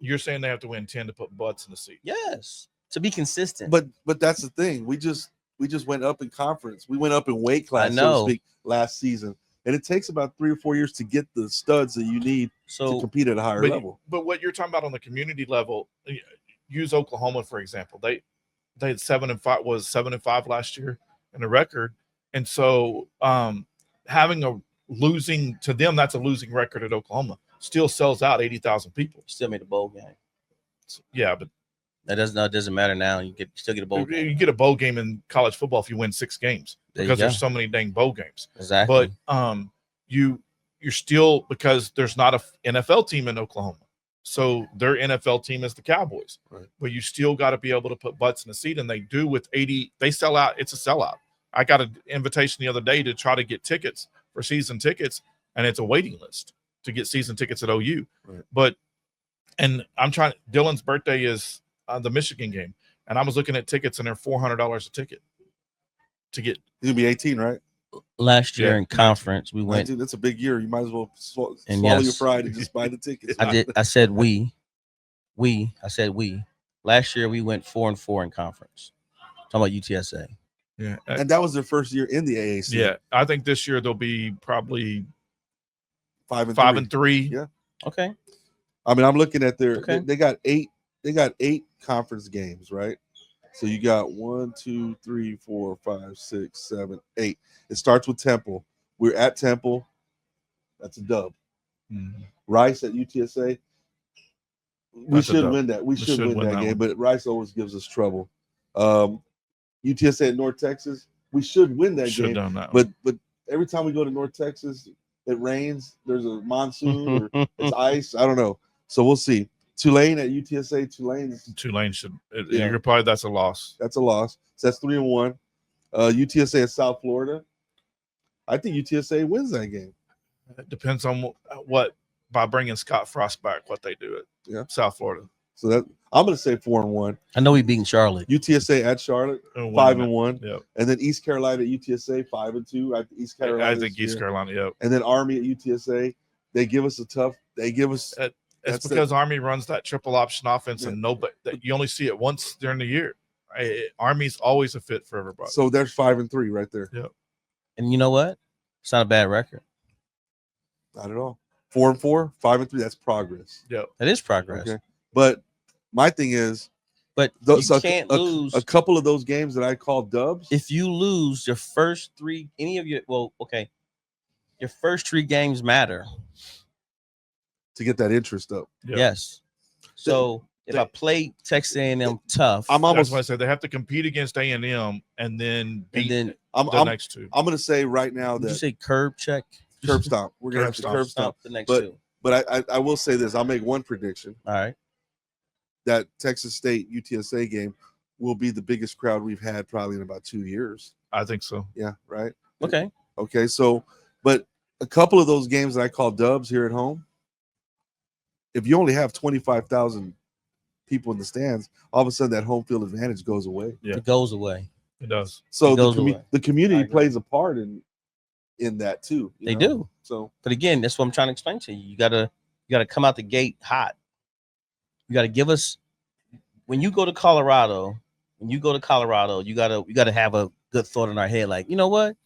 [SPEAKER 2] You're saying they have to win 10 to put butts in the seat.
[SPEAKER 3] Yes, to be consistent.
[SPEAKER 1] But that's the thing. We just went up in conference. We went up in weight class, so to speak, last season. And it takes about 3 or 4 years to get the studs that you need to compete at a higher level.
[SPEAKER 2] But what you're talking about on the community level, use Oklahoma, for example. They had 7-5, was 7-5 last year in the record. And so having a losing to them, that's a losing record at Oklahoma. Still sells out 80,000 people.
[SPEAKER 3] Still made a bowl game.
[SPEAKER 2] Yeah, but
[SPEAKER 3] that doesn't matter now. You still get a bowl game.
[SPEAKER 2] You get a bowl game in college football if you win 6 games because there's so many dang bowl games.
[SPEAKER 3] Exactly.
[SPEAKER 2] But you're still, because there's not a NFL team in Oklahoma. So their NFL team is the Cowboys.
[SPEAKER 1] Right.
[SPEAKER 2] But you still got to be able to put butts in the seat, and they do with 80. They sell out. It's a sellout. I got an invitation the other day to try to get tickets for season tickets, and it's a waiting list to get season tickets at OU.
[SPEAKER 1] Right.
[SPEAKER 2] And I'm trying. Dylan's birthday is the Michigan game, and I was looking at tickets, and they're $400 a ticket to get.
[SPEAKER 1] He'll be 18, right?
[SPEAKER 3] last year
[SPEAKER 2] Yeah,
[SPEAKER 3] in conference. We went.
[SPEAKER 1] That's a big year. You might as well
[SPEAKER 3] And
[SPEAKER 1] swallow your
[SPEAKER 3] yes.
[SPEAKER 1] pride and just buy the tickets.
[SPEAKER 3] I said we. I said we. Last year we went 4-4 in conference. Talking about UTSA.
[SPEAKER 2] Yeah,
[SPEAKER 1] And that was their first year in the AAC.
[SPEAKER 2] yeah. I think this year they'll be probably
[SPEAKER 1] 5-3. Yeah.
[SPEAKER 3] Okay.
[SPEAKER 1] I mean, I'm looking at their.
[SPEAKER 3] Okay.
[SPEAKER 1] They got 8. They got 8 conference games, right? So you got 1, 2, 3, 4, 5, 6, 7, 8. It starts with Temple. We're at Temple. That's a dub.
[SPEAKER 2] Mhm.
[SPEAKER 1] Rice at UTSA. We
[SPEAKER 2] That's a
[SPEAKER 1] should
[SPEAKER 2] dub.
[SPEAKER 1] win that. We should win that game,
[SPEAKER 2] one.
[SPEAKER 1] but Rice always gives us trouble. UTSA at North Texas. We should win that
[SPEAKER 2] Should have
[SPEAKER 1] game.
[SPEAKER 2] done that. one.
[SPEAKER 1] But every time we go to North Texas, it rains. There's a monsoon or it's ice. I don't know. So we'll see. Tulane at UTSA.
[SPEAKER 2] Tulane should.
[SPEAKER 1] Yeah.
[SPEAKER 2] You're probably that's a loss.
[SPEAKER 1] That's a loss. So that's 3-1. UTSA at South Florida. I think UTSA wins that game.
[SPEAKER 2] It depends on what by bringing Scott Frost back, what they do at South Florida.
[SPEAKER 1] So that I'm going to say 4-1.
[SPEAKER 3] I know we beating Charlotte.
[SPEAKER 1] UTSA at Charlotte,
[SPEAKER 2] And
[SPEAKER 1] 5-1.
[SPEAKER 2] Yep.
[SPEAKER 1] And then East Carolina at UTSA, 5-2. I think
[SPEAKER 2] East Carolina. Yep.
[SPEAKER 1] And then Army at UTSA. They give us a tough. They give us.
[SPEAKER 2] It's because Army runs that triple option offense, and nobody that you only see it once during the year. Army's always a fit for everybody.
[SPEAKER 1] So there's 5-3 right there.
[SPEAKER 2] Yep.
[SPEAKER 3] And you know what? It's not a bad record.
[SPEAKER 1] Not at all. 4-4, 5-3. That's progress.
[SPEAKER 2] Yep.
[SPEAKER 3] That is progress.
[SPEAKER 1] Okay. But my thing is,
[SPEAKER 3] but you can't lose
[SPEAKER 1] a couple of those games that I call dubs.
[SPEAKER 3] If you lose your first 3, your first 3 games matter
[SPEAKER 1] to get that interest up.
[SPEAKER 2] Yep.
[SPEAKER 3] Yes. So if I play Texas A&M tough,
[SPEAKER 2] I'm almost. That's why I said they have to compete against A&M and then beat the next 2.
[SPEAKER 1] I'm going to say right now that
[SPEAKER 3] you say curb stomp.
[SPEAKER 1] We're going to have to curb stomp
[SPEAKER 3] the next 2.
[SPEAKER 1] But I will say this. I'll make one prediction.
[SPEAKER 3] All right.
[SPEAKER 1] That Texas State UTSA game will be the biggest crowd we've had probably in about 2 years.
[SPEAKER 2] I think so.
[SPEAKER 1] Yeah. Right.
[SPEAKER 3] Okay.
[SPEAKER 1] So, but a couple of those games that I call dubs here at home, if you only have 25,000 people in the stands, all of a sudden that home field advantage goes away.
[SPEAKER 3] Yeah. It goes away.
[SPEAKER 2] It does.
[SPEAKER 1] So the community plays a part in that too.
[SPEAKER 3] They do.
[SPEAKER 1] So,
[SPEAKER 3] but again, that's what I'm trying to explain to you. You gotta come out the gate hot. You gotta give us when you go to Colorado. You gotta have a good thought in our head, like, you know what,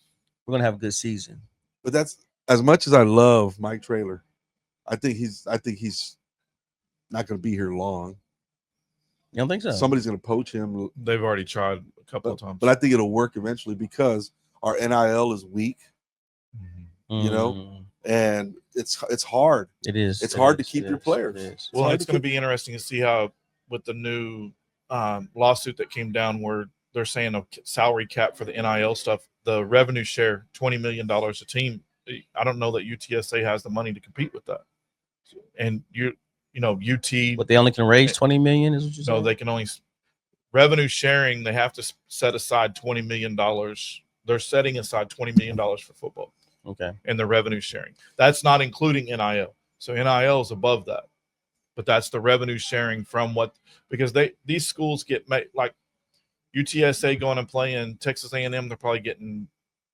[SPEAKER 3] we're gonna have a good season.
[SPEAKER 1] But that's as much as I love Mike Traylor. I think he's not going to be here long.
[SPEAKER 3] You don't think so?
[SPEAKER 1] Somebody's going to poach him.
[SPEAKER 2] They've already tried a couple of times.
[SPEAKER 1] But I think it'll work eventually because our NIL is weak, you know, and it's hard.
[SPEAKER 3] It is.
[SPEAKER 1] It's hard to keep your players.
[SPEAKER 2] Well, it's going to be interesting to see how with the new lawsuit that came down where they're saying a salary cap for the NIL stuff, the revenue share, $20 million a team. I don't know that UTSA has the money to compete with that. And UT,
[SPEAKER 3] but they only can raise 20 million is what you're saying?
[SPEAKER 2] No, they can only revenue sharing. They have to set aside $20 million. They're setting aside $20 million for football.
[SPEAKER 3] Okay.
[SPEAKER 2] And the revenue sharing. That's not including NIL. So NIL is above that. But that's the revenue sharing from because these schools get like UTSA going and playing Texas A&M, they're probably getting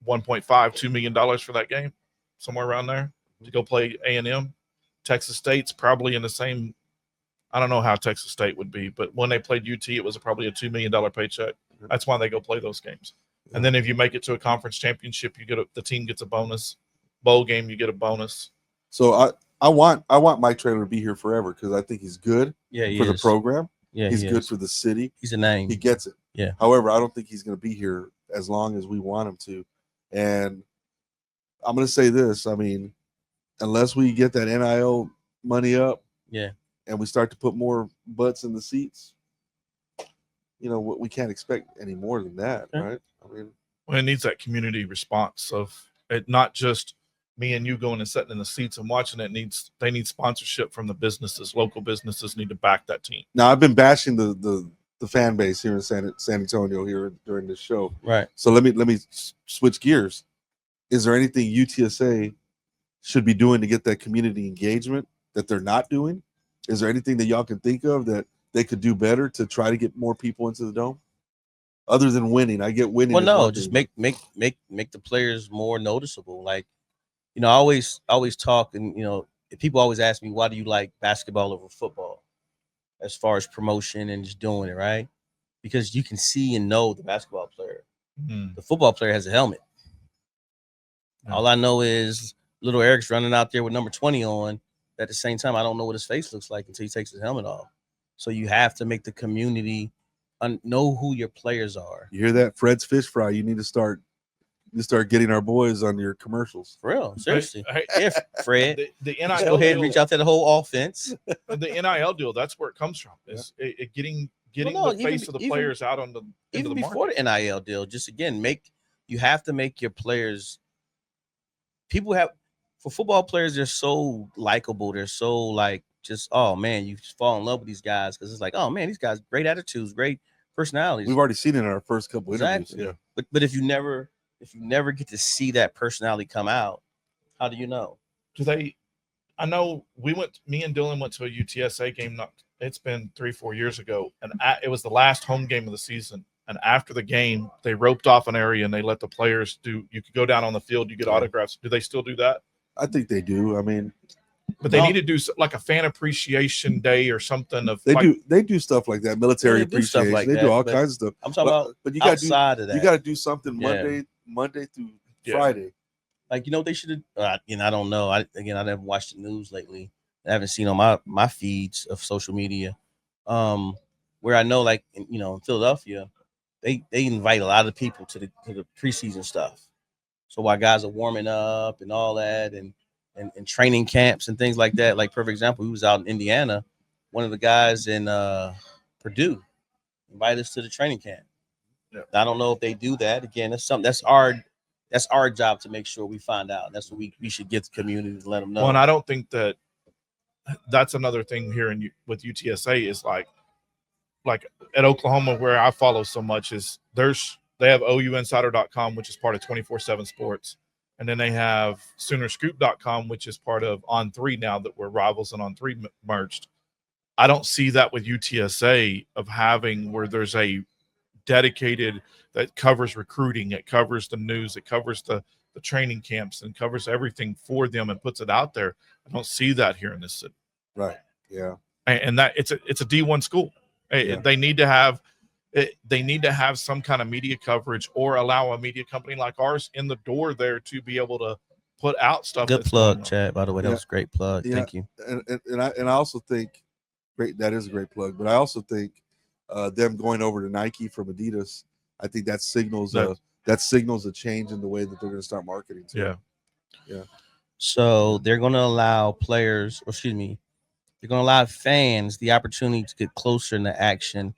[SPEAKER 2] $1.5-2 million for that game, somewhere around there to go play A&M. Texas State's probably in the same. I don't know how Texas State would be, but when they played UT, it was probably a $2 million paycheck. That's why they go play those games. And then if you make it to a conference championship, the team gets a bonus. Bowl game, you get a bonus.
[SPEAKER 1] So I want Mike Traylor to be here forever because I think he's good for the program.
[SPEAKER 3] Yeah,
[SPEAKER 1] he's good for the city.
[SPEAKER 3] He's a name.
[SPEAKER 1] He gets it.
[SPEAKER 3] Yeah.
[SPEAKER 1] However, I don't think he's going to be here as long as we want him to. And I'm going to say this. I mean, unless we get that NIL money up, and we start to put more butts in the seats, we can't expect any more than that, right? I mean,
[SPEAKER 2] it needs that community response of it, not just me and you going and sitting in the seats and watching it. They need sponsorship from the businesses. Local businesses need to back that team.
[SPEAKER 1] Now, I've been bashing the fan base here in San Antonio here during this show,
[SPEAKER 3] right?
[SPEAKER 1] So let me switch gears. Is there anything UTSA should be doing to get that community engagement that they're not doing? Is there anything that y'all can think of that they could do better to try to get more people into the dome? other than winning. I get winning.
[SPEAKER 3] Well,
[SPEAKER 1] is
[SPEAKER 3] no,
[SPEAKER 1] one
[SPEAKER 3] just
[SPEAKER 1] thing.
[SPEAKER 3] make the players more noticeable. Like, I always talk, and people always ask me, why do you like basketball over football, as far as promotion and just doing it right? Because you can see and know the basketball player. The football player has a helmet. All I know is little Eric's running out there with number 20 on. At the same time, I don't know what his face looks like until he takes his helmet off. So you have to make the community know who your players are.
[SPEAKER 1] You hear that, Fred's Fish Fry? You need to start getting our boys on your commercials.
[SPEAKER 3] For real, seriously.
[SPEAKER 2] Hey,
[SPEAKER 3] Yeah, Fred.
[SPEAKER 2] The
[SPEAKER 3] Go
[SPEAKER 2] NIL
[SPEAKER 3] ahead and
[SPEAKER 2] deal,
[SPEAKER 3] reach out to the whole offense.
[SPEAKER 2] the NIL deal, that's where it comes from. Is it getting the face of the players out on the
[SPEAKER 3] even
[SPEAKER 2] the
[SPEAKER 3] before
[SPEAKER 2] market.
[SPEAKER 3] the NIL deal. Just again, you have to make your players. For football players, they're so likable. They're so like just, oh man, you just fall in love with these guys because it's like, oh man, these guys great attitudes, great personalities.
[SPEAKER 1] We've already seen it in our first couple interviews. Yeah,
[SPEAKER 3] but if you never get to see that personality come out, how do you know?
[SPEAKER 2] I know me and Dylan went to a UTSA game. It's been 3-4 years ago, and it was the last home game of the season. And after the game, they roped off an area and they let the players you could go down on the field, you get autographs. Do they still do that?
[SPEAKER 1] I think they do. I mean,
[SPEAKER 2] but they need to do like a fan appreciation day or something.
[SPEAKER 1] They do stuff like that. Military appreciation. They do all kinds of stuff.
[SPEAKER 3] I'm talking about,
[SPEAKER 1] but you
[SPEAKER 3] outside of that.
[SPEAKER 1] You got to do something Monday through Friday.
[SPEAKER 3] Like, they should have. I don't know. I never watched the news lately. I haven't seen on my feeds of social media, where I know, like, in Philadelphia, they invite a lot of people to the preseason stuff. So while guys are warming up and all that, and training camps and things like that, like perfect example, we was out in Indiana. One of the guys in Purdue invited us to the training camp. Yeah. I don't know if they do that. Again, that's our job to make sure we find out. That's what we should get the community to let them know.
[SPEAKER 2] Well, and I don't think that's another thing here with UTSA is like at Oklahoma, where I follow so much, is they have OUinsider.com, which is part of 24/7 Sports. And then they have Soonerscoop.com, which is part of On3 now that we're Rivals and On3 merged. I don't see that with UTSA of having where there's a dedicated that covers recruiting, it covers the news, it covers the training camps, and covers everything for them and puts it out there. I don't see that here in this city.
[SPEAKER 1] Right. Yeah.
[SPEAKER 2] And that it's a D1 school. Yeah. They need to have some kind of media coverage, or allow a media company like ours in the door there to be able to put out stuff.
[SPEAKER 3] Good plug, Chad. By the way, that was a great plug. Yeah. Thank you.
[SPEAKER 1] And I also think that is a great plug. But I also think them going over to Nike from Adidas, I think that signals a change in the way that they're going to start marketing.
[SPEAKER 2] Yeah.
[SPEAKER 1] Yeah.
[SPEAKER 3] So they're going to allow they're going to allow fans the opportunity to get closer in the action.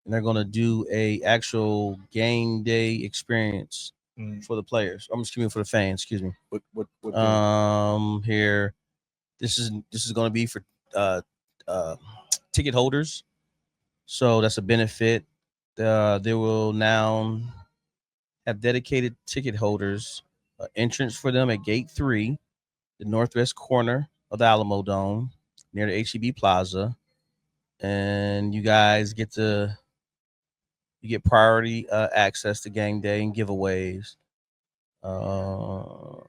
[SPEAKER 3] And they're going to do a actual game day experience for the players. For the fans. Excuse me. What here, this is going to be for ticket holders. So that's a benefit. They will now have dedicated ticket holders, entrance for them at Gate 3, the northwest corner of the Alamo Dome, near the HEB Plaza, and you guys get priority access to game day and giveaways. They'll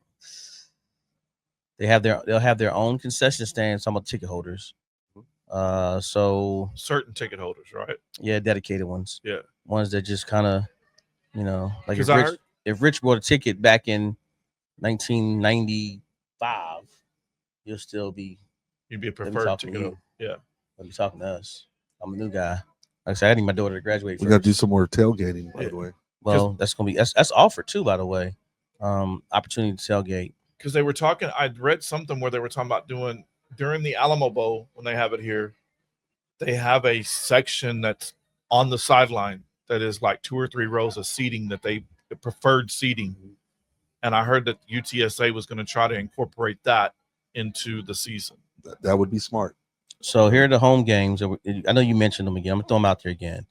[SPEAKER 3] have their own concession stands. Some of ticket holders. So
[SPEAKER 2] certain ticket holders, right?
[SPEAKER 3] Yeah, dedicated ones.
[SPEAKER 2] Yeah,
[SPEAKER 3] ones that just kind of, like if Rich bought a ticket back in 1995,
[SPEAKER 2] you'd be a preferred ticket holder. Yeah,
[SPEAKER 3] I'll be talking to us. I'm a new guy. Like I said, I need my daughter to graduate.
[SPEAKER 1] We got to do some more tailgating, by the way.
[SPEAKER 3] Well, that's offered too, by the way. Opportunity to tailgate.
[SPEAKER 2] Because they were talking, I'd read something where they were talking about doing during the Alamo Bowl, when they have it here, they have a section that's on the sideline that is like 2 or 3 rows of seating preferred seating. And I heard that UTSA was going to try to incorporate that into the season.
[SPEAKER 1] That would be smart.
[SPEAKER 3] So here are the home games. I know you mentioned them again. I'm going to throw them out there again.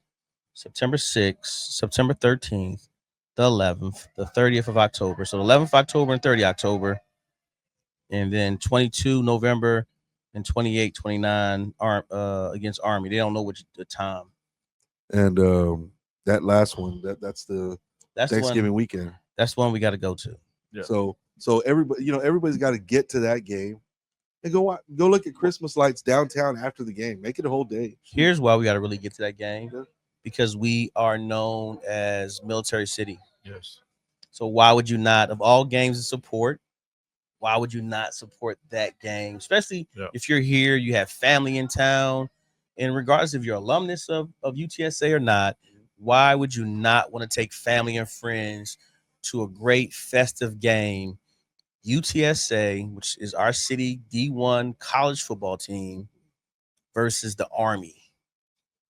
[SPEAKER 3] September 6th, September 13th, the 11th, the 30th of October. So the 11th of October and 30th October. And then 22 November and 28, 29 against Army. They don't know the time.
[SPEAKER 1] And That last one, that's the
[SPEAKER 3] That's
[SPEAKER 1] Thanksgiving
[SPEAKER 3] one.
[SPEAKER 1] weekend.
[SPEAKER 3] That's one we got to go to.
[SPEAKER 2] Yeah.
[SPEAKER 1] So everybody, everybody's got to get to that game and go look at Christmas lights downtown after the game. Make it a whole day.
[SPEAKER 3] Here's why we got to really get to that game,
[SPEAKER 1] Yeah.
[SPEAKER 3] because we are known as Military City.
[SPEAKER 2] Yes.
[SPEAKER 3] So why would you not, of all games to support, why would you not support that game? Especially if you're here, you have family in town, and regardless if you're alumnus of UTSA or not, why would you not want to take family and friends to a great festive game? UTSA, which is our city D1 college football team, versus the Army.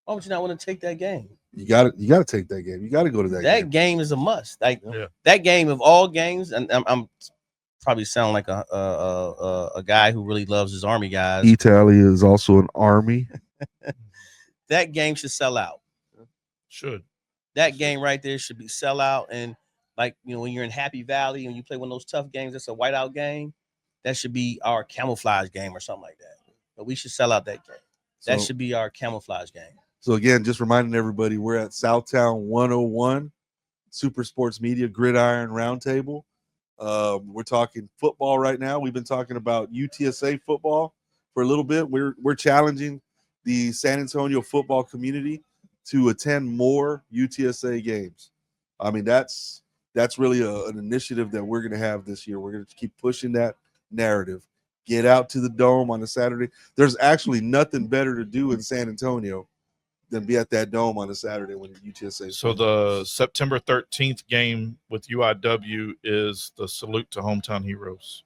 [SPEAKER 3] Why would you not want to take that game?
[SPEAKER 1] You got to take that game. You got to go to that game.
[SPEAKER 3] That game is a must. That game of all games, and I'm probably sound like a guy who really loves his Army guys.
[SPEAKER 1] Italy is also an Army.
[SPEAKER 3] That game should sell out.
[SPEAKER 2] Should.
[SPEAKER 3] That game right there should be sell out. And when you're in Happy Valley and you play one of those tough games, that's a whiteout game. That should be our camouflage game or something like that. But we should sell out that game. That should be our camouflage game.
[SPEAKER 1] So again, just reminding everybody, we're at Southtown 101, Super Sports Media Gridiron Roundtable. We're talking football right now. We've been talking about UTSA football for a little bit. We're challenging the San Antonio football community to attend more UTSA games. I mean, that's really an initiative that we're going to have this year. We're going to keep pushing that narrative. Get out to the Dome on a Saturday. There's actually nothing better to do in San Antonio than be at that Dome on a Saturday when UTSA.
[SPEAKER 2] So the September 13th game with UIW is the salute to hometown heroes.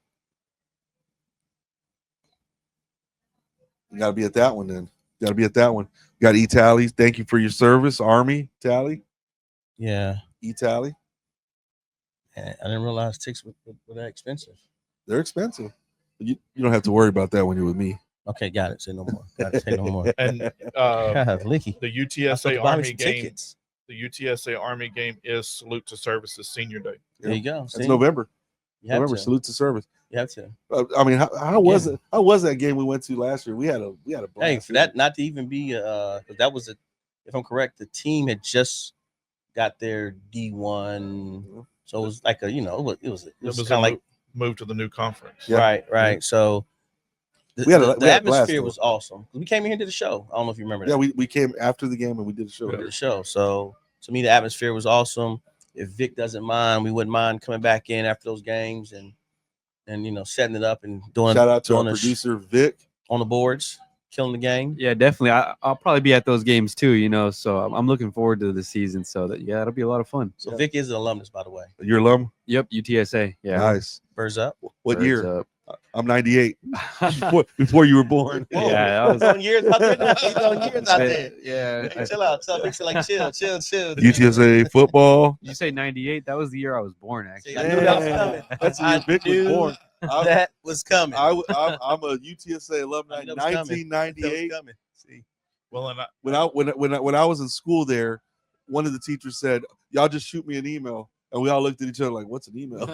[SPEAKER 1] You got to be at that one then. You got to be at that one. You got E-Tally. Thank you for your service, Army Tally.
[SPEAKER 3] Yeah.
[SPEAKER 1] E-Tally.
[SPEAKER 3] I didn't realize tickets were that expensive.
[SPEAKER 1] They're expensive. You don't have to worry about that when you're with me.
[SPEAKER 3] Okay, got it. Say no more. Say no more.
[SPEAKER 2] And
[SPEAKER 3] Licky.
[SPEAKER 2] The UTSA Army game.
[SPEAKER 3] Tickets.
[SPEAKER 2] The UTSA Army game is Salute to Service's Senior Day.
[SPEAKER 3] There you go.
[SPEAKER 1] It's November.
[SPEAKER 3] November.
[SPEAKER 1] Salute to Service.
[SPEAKER 3] You have to.
[SPEAKER 1] I mean, how was it? How was that game we went to last year? We had a blast.
[SPEAKER 3] Hey, for that not to even be that was if I'm correct, the team had just got their D1, so it was like it was kind of like
[SPEAKER 2] moved to the new conference.
[SPEAKER 3] Yeah. Right. Yeah. So the atmosphere was awesome. We came in here to the show. I don't know if you remember that.
[SPEAKER 1] Yeah, we came after the game and we did a show.
[SPEAKER 3] So to me, the atmosphere was awesome. If Vic doesn't mind, we wouldn't mind coming back in after those games and setting it up and doing.
[SPEAKER 1] Shout out to our producer Vic
[SPEAKER 3] on the boards, killing the game.
[SPEAKER 4] Yeah, definitely. I'll probably be at those games too. So I'm looking forward to the season. So it'll be a lot of fun.
[SPEAKER 3] So Vic is an alumnus, by the way.
[SPEAKER 1] Your alum?
[SPEAKER 4] Yep, UTSA. Yeah,
[SPEAKER 1] nice.
[SPEAKER 3] Birds up.
[SPEAKER 1] What
[SPEAKER 4] Birds
[SPEAKER 1] year?
[SPEAKER 4] Up.
[SPEAKER 1] I'm 98. before you were born.
[SPEAKER 4] Yeah, I was
[SPEAKER 3] on years out there. He's on years out there.
[SPEAKER 4] Yeah.
[SPEAKER 3] Hey, chill out. Tell Vic like chill.
[SPEAKER 1] UTSA football.
[SPEAKER 4] You say 98? That was the year I was born. Actually,
[SPEAKER 3] See, I knew that was coming.
[SPEAKER 1] That's the year Vic was born.
[SPEAKER 3] That was coming.
[SPEAKER 1] I'm a UTSA alumni. 1998.
[SPEAKER 3] See,
[SPEAKER 2] well, and
[SPEAKER 1] when I was in school there, one of the teachers said, "Y'all just shoot me an email." And we all looked at each other like, "What's an email?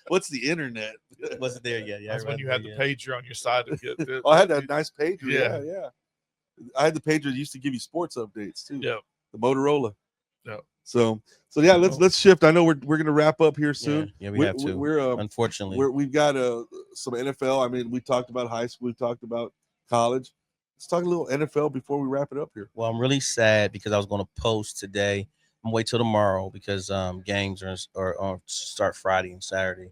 [SPEAKER 1] What's the internet?"
[SPEAKER 3] Wasn't there yet? Yeah,
[SPEAKER 2] that's when you had the pager on your side to get.
[SPEAKER 1] Oh, I had that nice pager. Yeah. I had the pager that used to give you sports updates too.
[SPEAKER 2] Yeah,
[SPEAKER 1] the Motorola.
[SPEAKER 2] Yeah.
[SPEAKER 1] So yeah, let's shift. I know we're gonna wrap up here soon.
[SPEAKER 3] Yeah, we have to.
[SPEAKER 1] We're
[SPEAKER 3] unfortunately
[SPEAKER 1] we've got some NFL. I mean, we talked about high school. We talked about college. Let's talk a little NFL before we wrap it up here.
[SPEAKER 3] Well, I'm really sad because I was going to post today. I'm wait till tomorrow because games are start Friday and Saturday.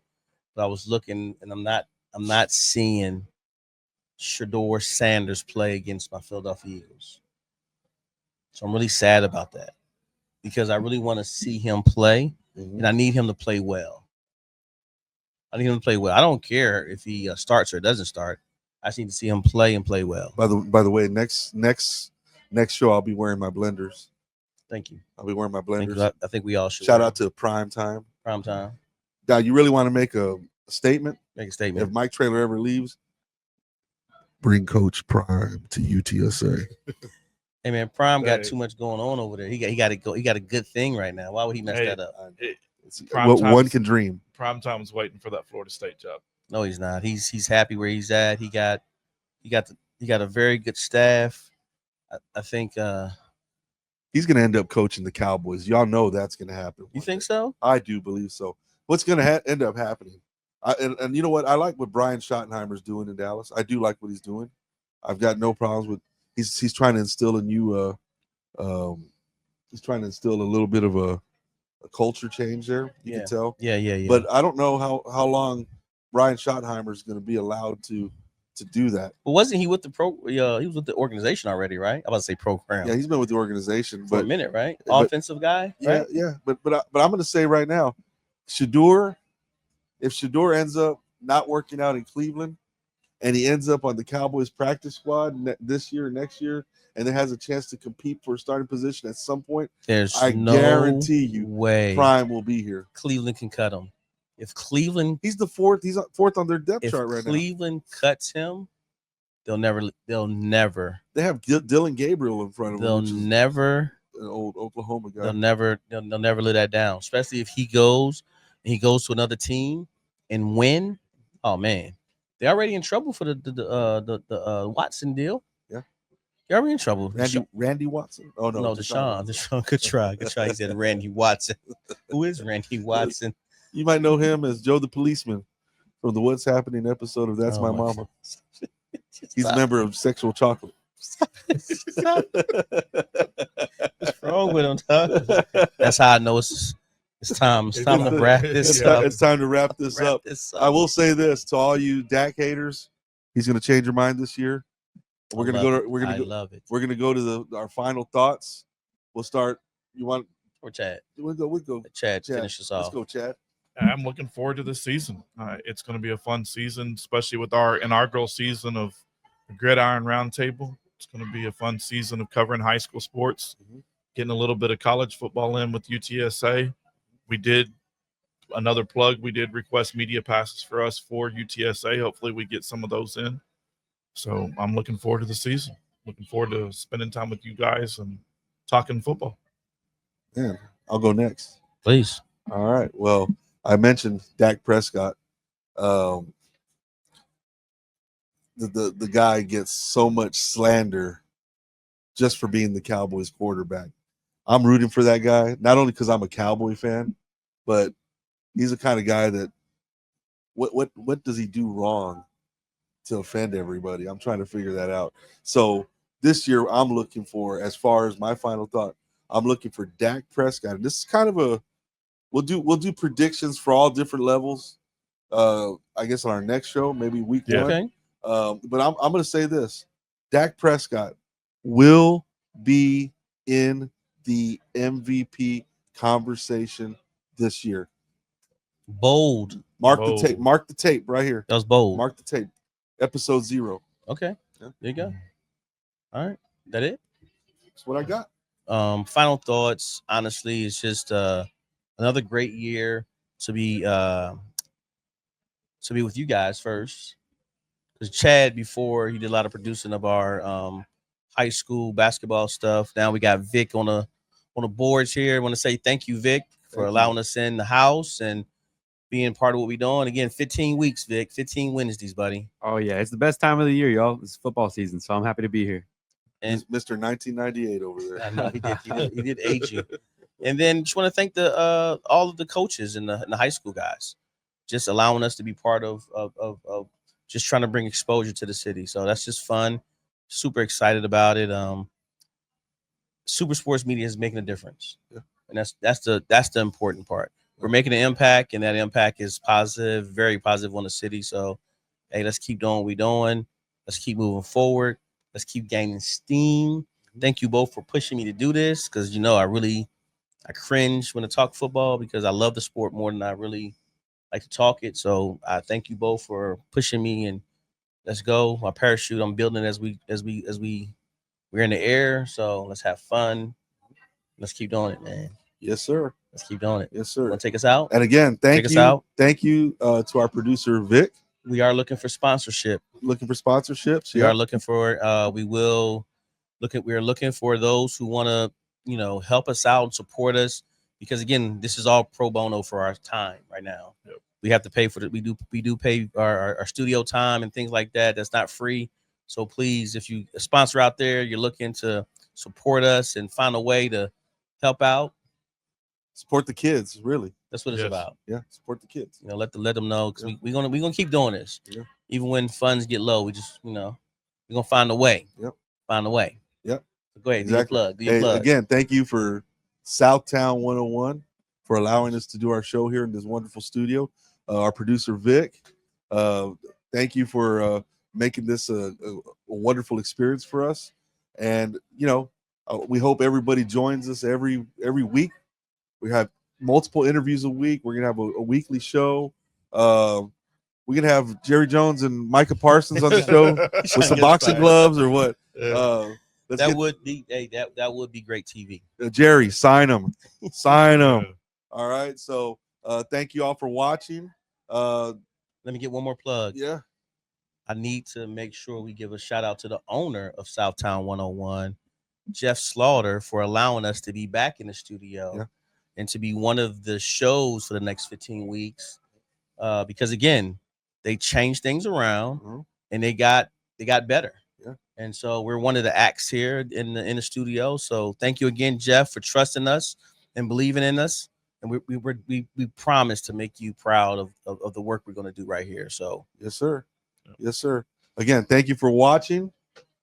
[SPEAKER 3] But I was looking and I'm not seeing Shedeur Sanders play against my Philadelphia Eagles. So I'm really sad about that because I really want to see him play and I need him to play well. I need him to play well. I don't care if he starts or doesn't start. I just need to see him play and play well.
[SPEAKER 1] By the way, next show I'll be wearing my blenders.
[SPEAKER 3] Thank you.
[SPEAKER 1] I'll be wearing my blenders.
[SPEAKER 3] I think we all should.
[SPEAKER 1] Shout out to Prime Time.
[SPEAKER 3] Prime Time.
[SPEAKER 1] Now, you really want to make a statement?
[SPEAKER 3] Make a statement.
[SPEAKER 1] If Mike Traylor ever leaves, bring Coach Prime to UTSA.
[SPEAKER 3] Hey man, Prime got too much going on over there. He got to go. He got a good thing right now. Why would he mess that up?
[SPEAKER 1] One can dream.
[SPEAKER 2] Prime Time's waiting for that Florida State job.
[SPEAKER 3] No, he's not. He's happy where he's at. He got a very good staff. I think
[SPEAKER 1] he's going to end up coaching the Cowboys. Y'all know that's going to happen.
[SPEAKER 3] You
[SPEAKER 1] one
[SPEAKER 3] think
[SPEAKER 1] day.
[SPEAKER 3] so?
[SPEAKER 1] I do believe so. What's going to end up happening? And you know what? I like what Brian Schottenheimer's doing in Dallas. I do like what he's doing. I've got no problems with. He's trying to instill a new. He's trying to instill a little bit of a culture change there. You can tell.
[SPEAKER 3] Yeah.
[SPEAKER 1] But I don't know how long Brian Schottenheimer is going to be allowed to do that.
[SPEAKER 3] But wasn't he with the he was with the organization already, right? I was about to say program.
[SPEAKER 1] Yeah, he's been with the organization
[SPEAKER 3] for a minute, right? Offensive guy, right?
[SPEAKER 1] Yeah. But I'm going to say right now, if Shador ends up not working out in Cleveland, and he ends up on the Cowboys practice squad this year, next year, and then has a chance to compete for a starting position at some point, I guarantee you, Prime will be here.
[SPEAKER 3] Cleveland can cut him. If Cleveland,
[SPEAKER 1] he's fourth on their depth chart right now.
[SPEAKER 3] If Cleveland cuts him, they'll never.
[SPEAKER 1] They have Dylan Gabriel in front of them.
[SPEAKER 3] They'll never.
[SPEAKER 1] An old Oklahoma guy.
[SPEAKER 3] They'll never let that down. Especially if he goes to another team and win. Oh man, they're already in trouble for the Watson deal.
[SPEAKER 1] Yeah,
[SPEAKER 3] they're already in trouble.
[SPEAKER 1] Randy Watson. Oh no,
[SPEAKER 3] Deshaun. Good try. He said Randy Watson. Who is Randy Watson?
[SPEAKER 1] You might know him as Joe the Policeman from the What's Happening episode of That's My Mama. He's a member of Sexual Chocolate.
[SPEAKER 3] What's wrong with him, Doug? That's how I know it's time. It's time to wrap this up.
[SPEAKER 1] It's time to wrap this up. I will say this to all you Dak haters: he's going to change your mind this year. We're going to go. We're going to.
[SPEAKER 3] Love it.
[SPEAKER 1] We're going to go to our final thoughts. We'll start. You want?
[SPEAKER 3] Or Chad?
[SPEAKER 1] We'll go.
[SPEAKER 3] Chad, finish us off.
[SPEAKER 1] Let's go, Chad.
[SPEAKER 2] I'm looking forward to this season. It's going to be a fun season, especially with our inaugural season of the Gridiron Roundtable. It's going to be a fun season of covering high school sports, getting a little bit of college football in with UTSA. We did another plug. We did request media passes for us for UTSA. Hopefully we get some of those in. So I'm looking forward to the season. Looking forward to spending time with you guys and talking football.
[SPEAKER 1] Yeah, I'll go next.
[SPEAKER 3] Please.
[SPEAKER 1] All right. Well, I mentioned Dak Prescott. The guy gets so much slander just for being the Cowboys quarterback. I'm rooting for that guy, not only because I'm a Cowboy fan, but he's the kind of guy that what does he do wrong to offend everybody? I'm trying to figure that out. So this year I'm looking for, as far as my final thought, I'm looking for Dak Prescott. And this is kind of we'll do predictions for all different levels. I guess on our next show, maybe week one.
[SPEAKER 3] Okay.
[SPEAKER 1] But I'm going to say this: Dak Prescott will be in the MVP conversation this year.
[SPEAKER 3] Bold.
[SPEAKER 1] Mark the tape. Mark the tape right here.
[SPEAKER 3] That was bold.
[SPEAKER 1] Mark the tape. Episode 0.
[SPEAKER 3] Okay.
[SPEAKER 1] Yeah.
[SPEAKER 3] There you go. All right. That it?
[SPEAKER 1] That's what I got.
[SPEAKER 3] Final thoughts. Honestly, it's just another great year to be with you guys first. Because Chad, before, he did a lot of producing of our high school basketball stuff. Now we got Vic on the boards here. I want to say thank you, Vic, for allowing us in the house and being part of what we're doing. Again, 15 weeks, Vic. 15 Wednesdays, buddy.
[SPEAKER 4] Oh, yeah. It's the best time of the year, y'all. It's football season, so I'm happy to be here.
[SPEAKER 1] And Mr. 1998 over there.
[SPEAKER 3] I know he did age you. And then just want to thank all of the coaches and the high school guys, just allowing us to be part of just trying to bring exposure to the city. So that's just fun. Super excited about it. Super Sports Media is making a difference, and that's the important part. We're making an impact, and that impact is positive, very positive on the city. So, hey, let's keep doing what we're doing. Let's keep moving forward. Let's keep gaining steam. Thank you both for pushing me to do this, because I cringe when I talk football because I love the sport more than I really like to talk it. So I thank you both for pushing me, and let's go. My parachute, I'm building it as we're in the air. So let's have fun. Let's keep doing it, man.
[SPEAKER 1] Yes, sir.
[SPEAKER 3] Let's keep doing it.
[SPEAKER 1] Yes, sir.
[SPEAKER 3] Want to take us out?
[SPEAKER 1] And again, thank you to our producer Vic.
[SPEAKER 3] We are looking for sponsorship.
[SPEAKER 1] Looking for sponsorships.
[SPEAKER 3] We are looking for. We are looking for those who want to, help us out and support us, because again, this is all pro bono for our time right now.
[SPEAKER 2] Yep.
[SPEAKER 3] We have to pay for it. We do pay our studio time and things like that. That's not free. So please, if you a sponsor out there, you're looking to support us and find a way to help out.
[SPEAKER 1] Support the kids, really.
[SPEAKER 3] That's what it's
[SPEAKER 2] Yes.
[SPEAKER 3] about.
[SPEAKER 1] Yeah, support the kids.
[SPEAKER 3] You know, let them know because
[SPEAKER 1] Yeah.
[SPEAKER 3] we're gonna keep doing this.
[SPEAKER 1] Yeah.
[SPEAKER 3] Even when funds get low, we just we're gonna find a way.
[SPEAKER 1] Yep.
[SPEAKER 3] Find a way.
[SPEAKER 1] Yep.
[SPEAKER 3] So go ahead,
[SPEAKER 1] Exactly.
[SPEAKER 3] do your
[SPEAKER 1] Hey,
[SPEAKER 3] plug.
[SPEAKER 1] again, thank you for Southtown 101 for allowing us to do our show here in this wonderful studio. Our producer Vic, thank you for making this a wonderful experience for us. And we hope everybody joins us every week. We have multiple interviews a week. We're gonna have a weekly show. We're gonna have Jerry Jones and Micah Parsons on the show with some boxing gloves or what?
[SPEAKER 3] That would be great TV.
[SPEAKER 1] Jerry, sign them. All right. So thank you all for watching.
[SPEAKER 3] Let me get one more plug.
[SPEAKER 1] Yeah.
[SPEAKER 3] I need to make sure we give a shout out to the owner of Southtown 101, Jeff Slaughter, for allowing us to be back in the studio and to be one of the shows for the next 15 weeks. Because again, they changed things around and they got better.
[SPEAKER 1] Yeah.
[SPEAKER 3] And so we're one of the acts here in the studio. So thank you again, Jeff, for trusting us and believing in us. And we promise to make you proud of the work we're going to do right here. So
[SPEAKER 1] yes, sir. Yes, sir. Again, thank you for watching.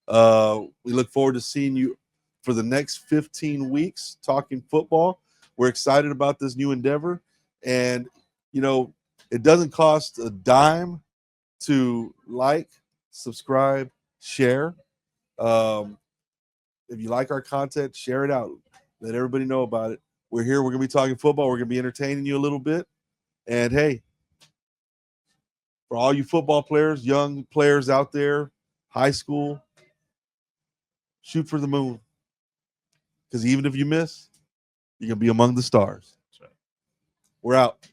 [SPEAKER 1] We look forward to seeing you for the next 15 weeks talking football. We're excited about this new endeavor. And, it doesn't cost a dime to like, subscribe, share. If you like our content, share it out. Let everybody know about it. We're here. We're going to be talking football. We're going to be entertaining you a little bit. And, hey, for all you football players, young players out there, high school, shoot for the moon. Because even if you miss, you're going to be among the stars. We're out.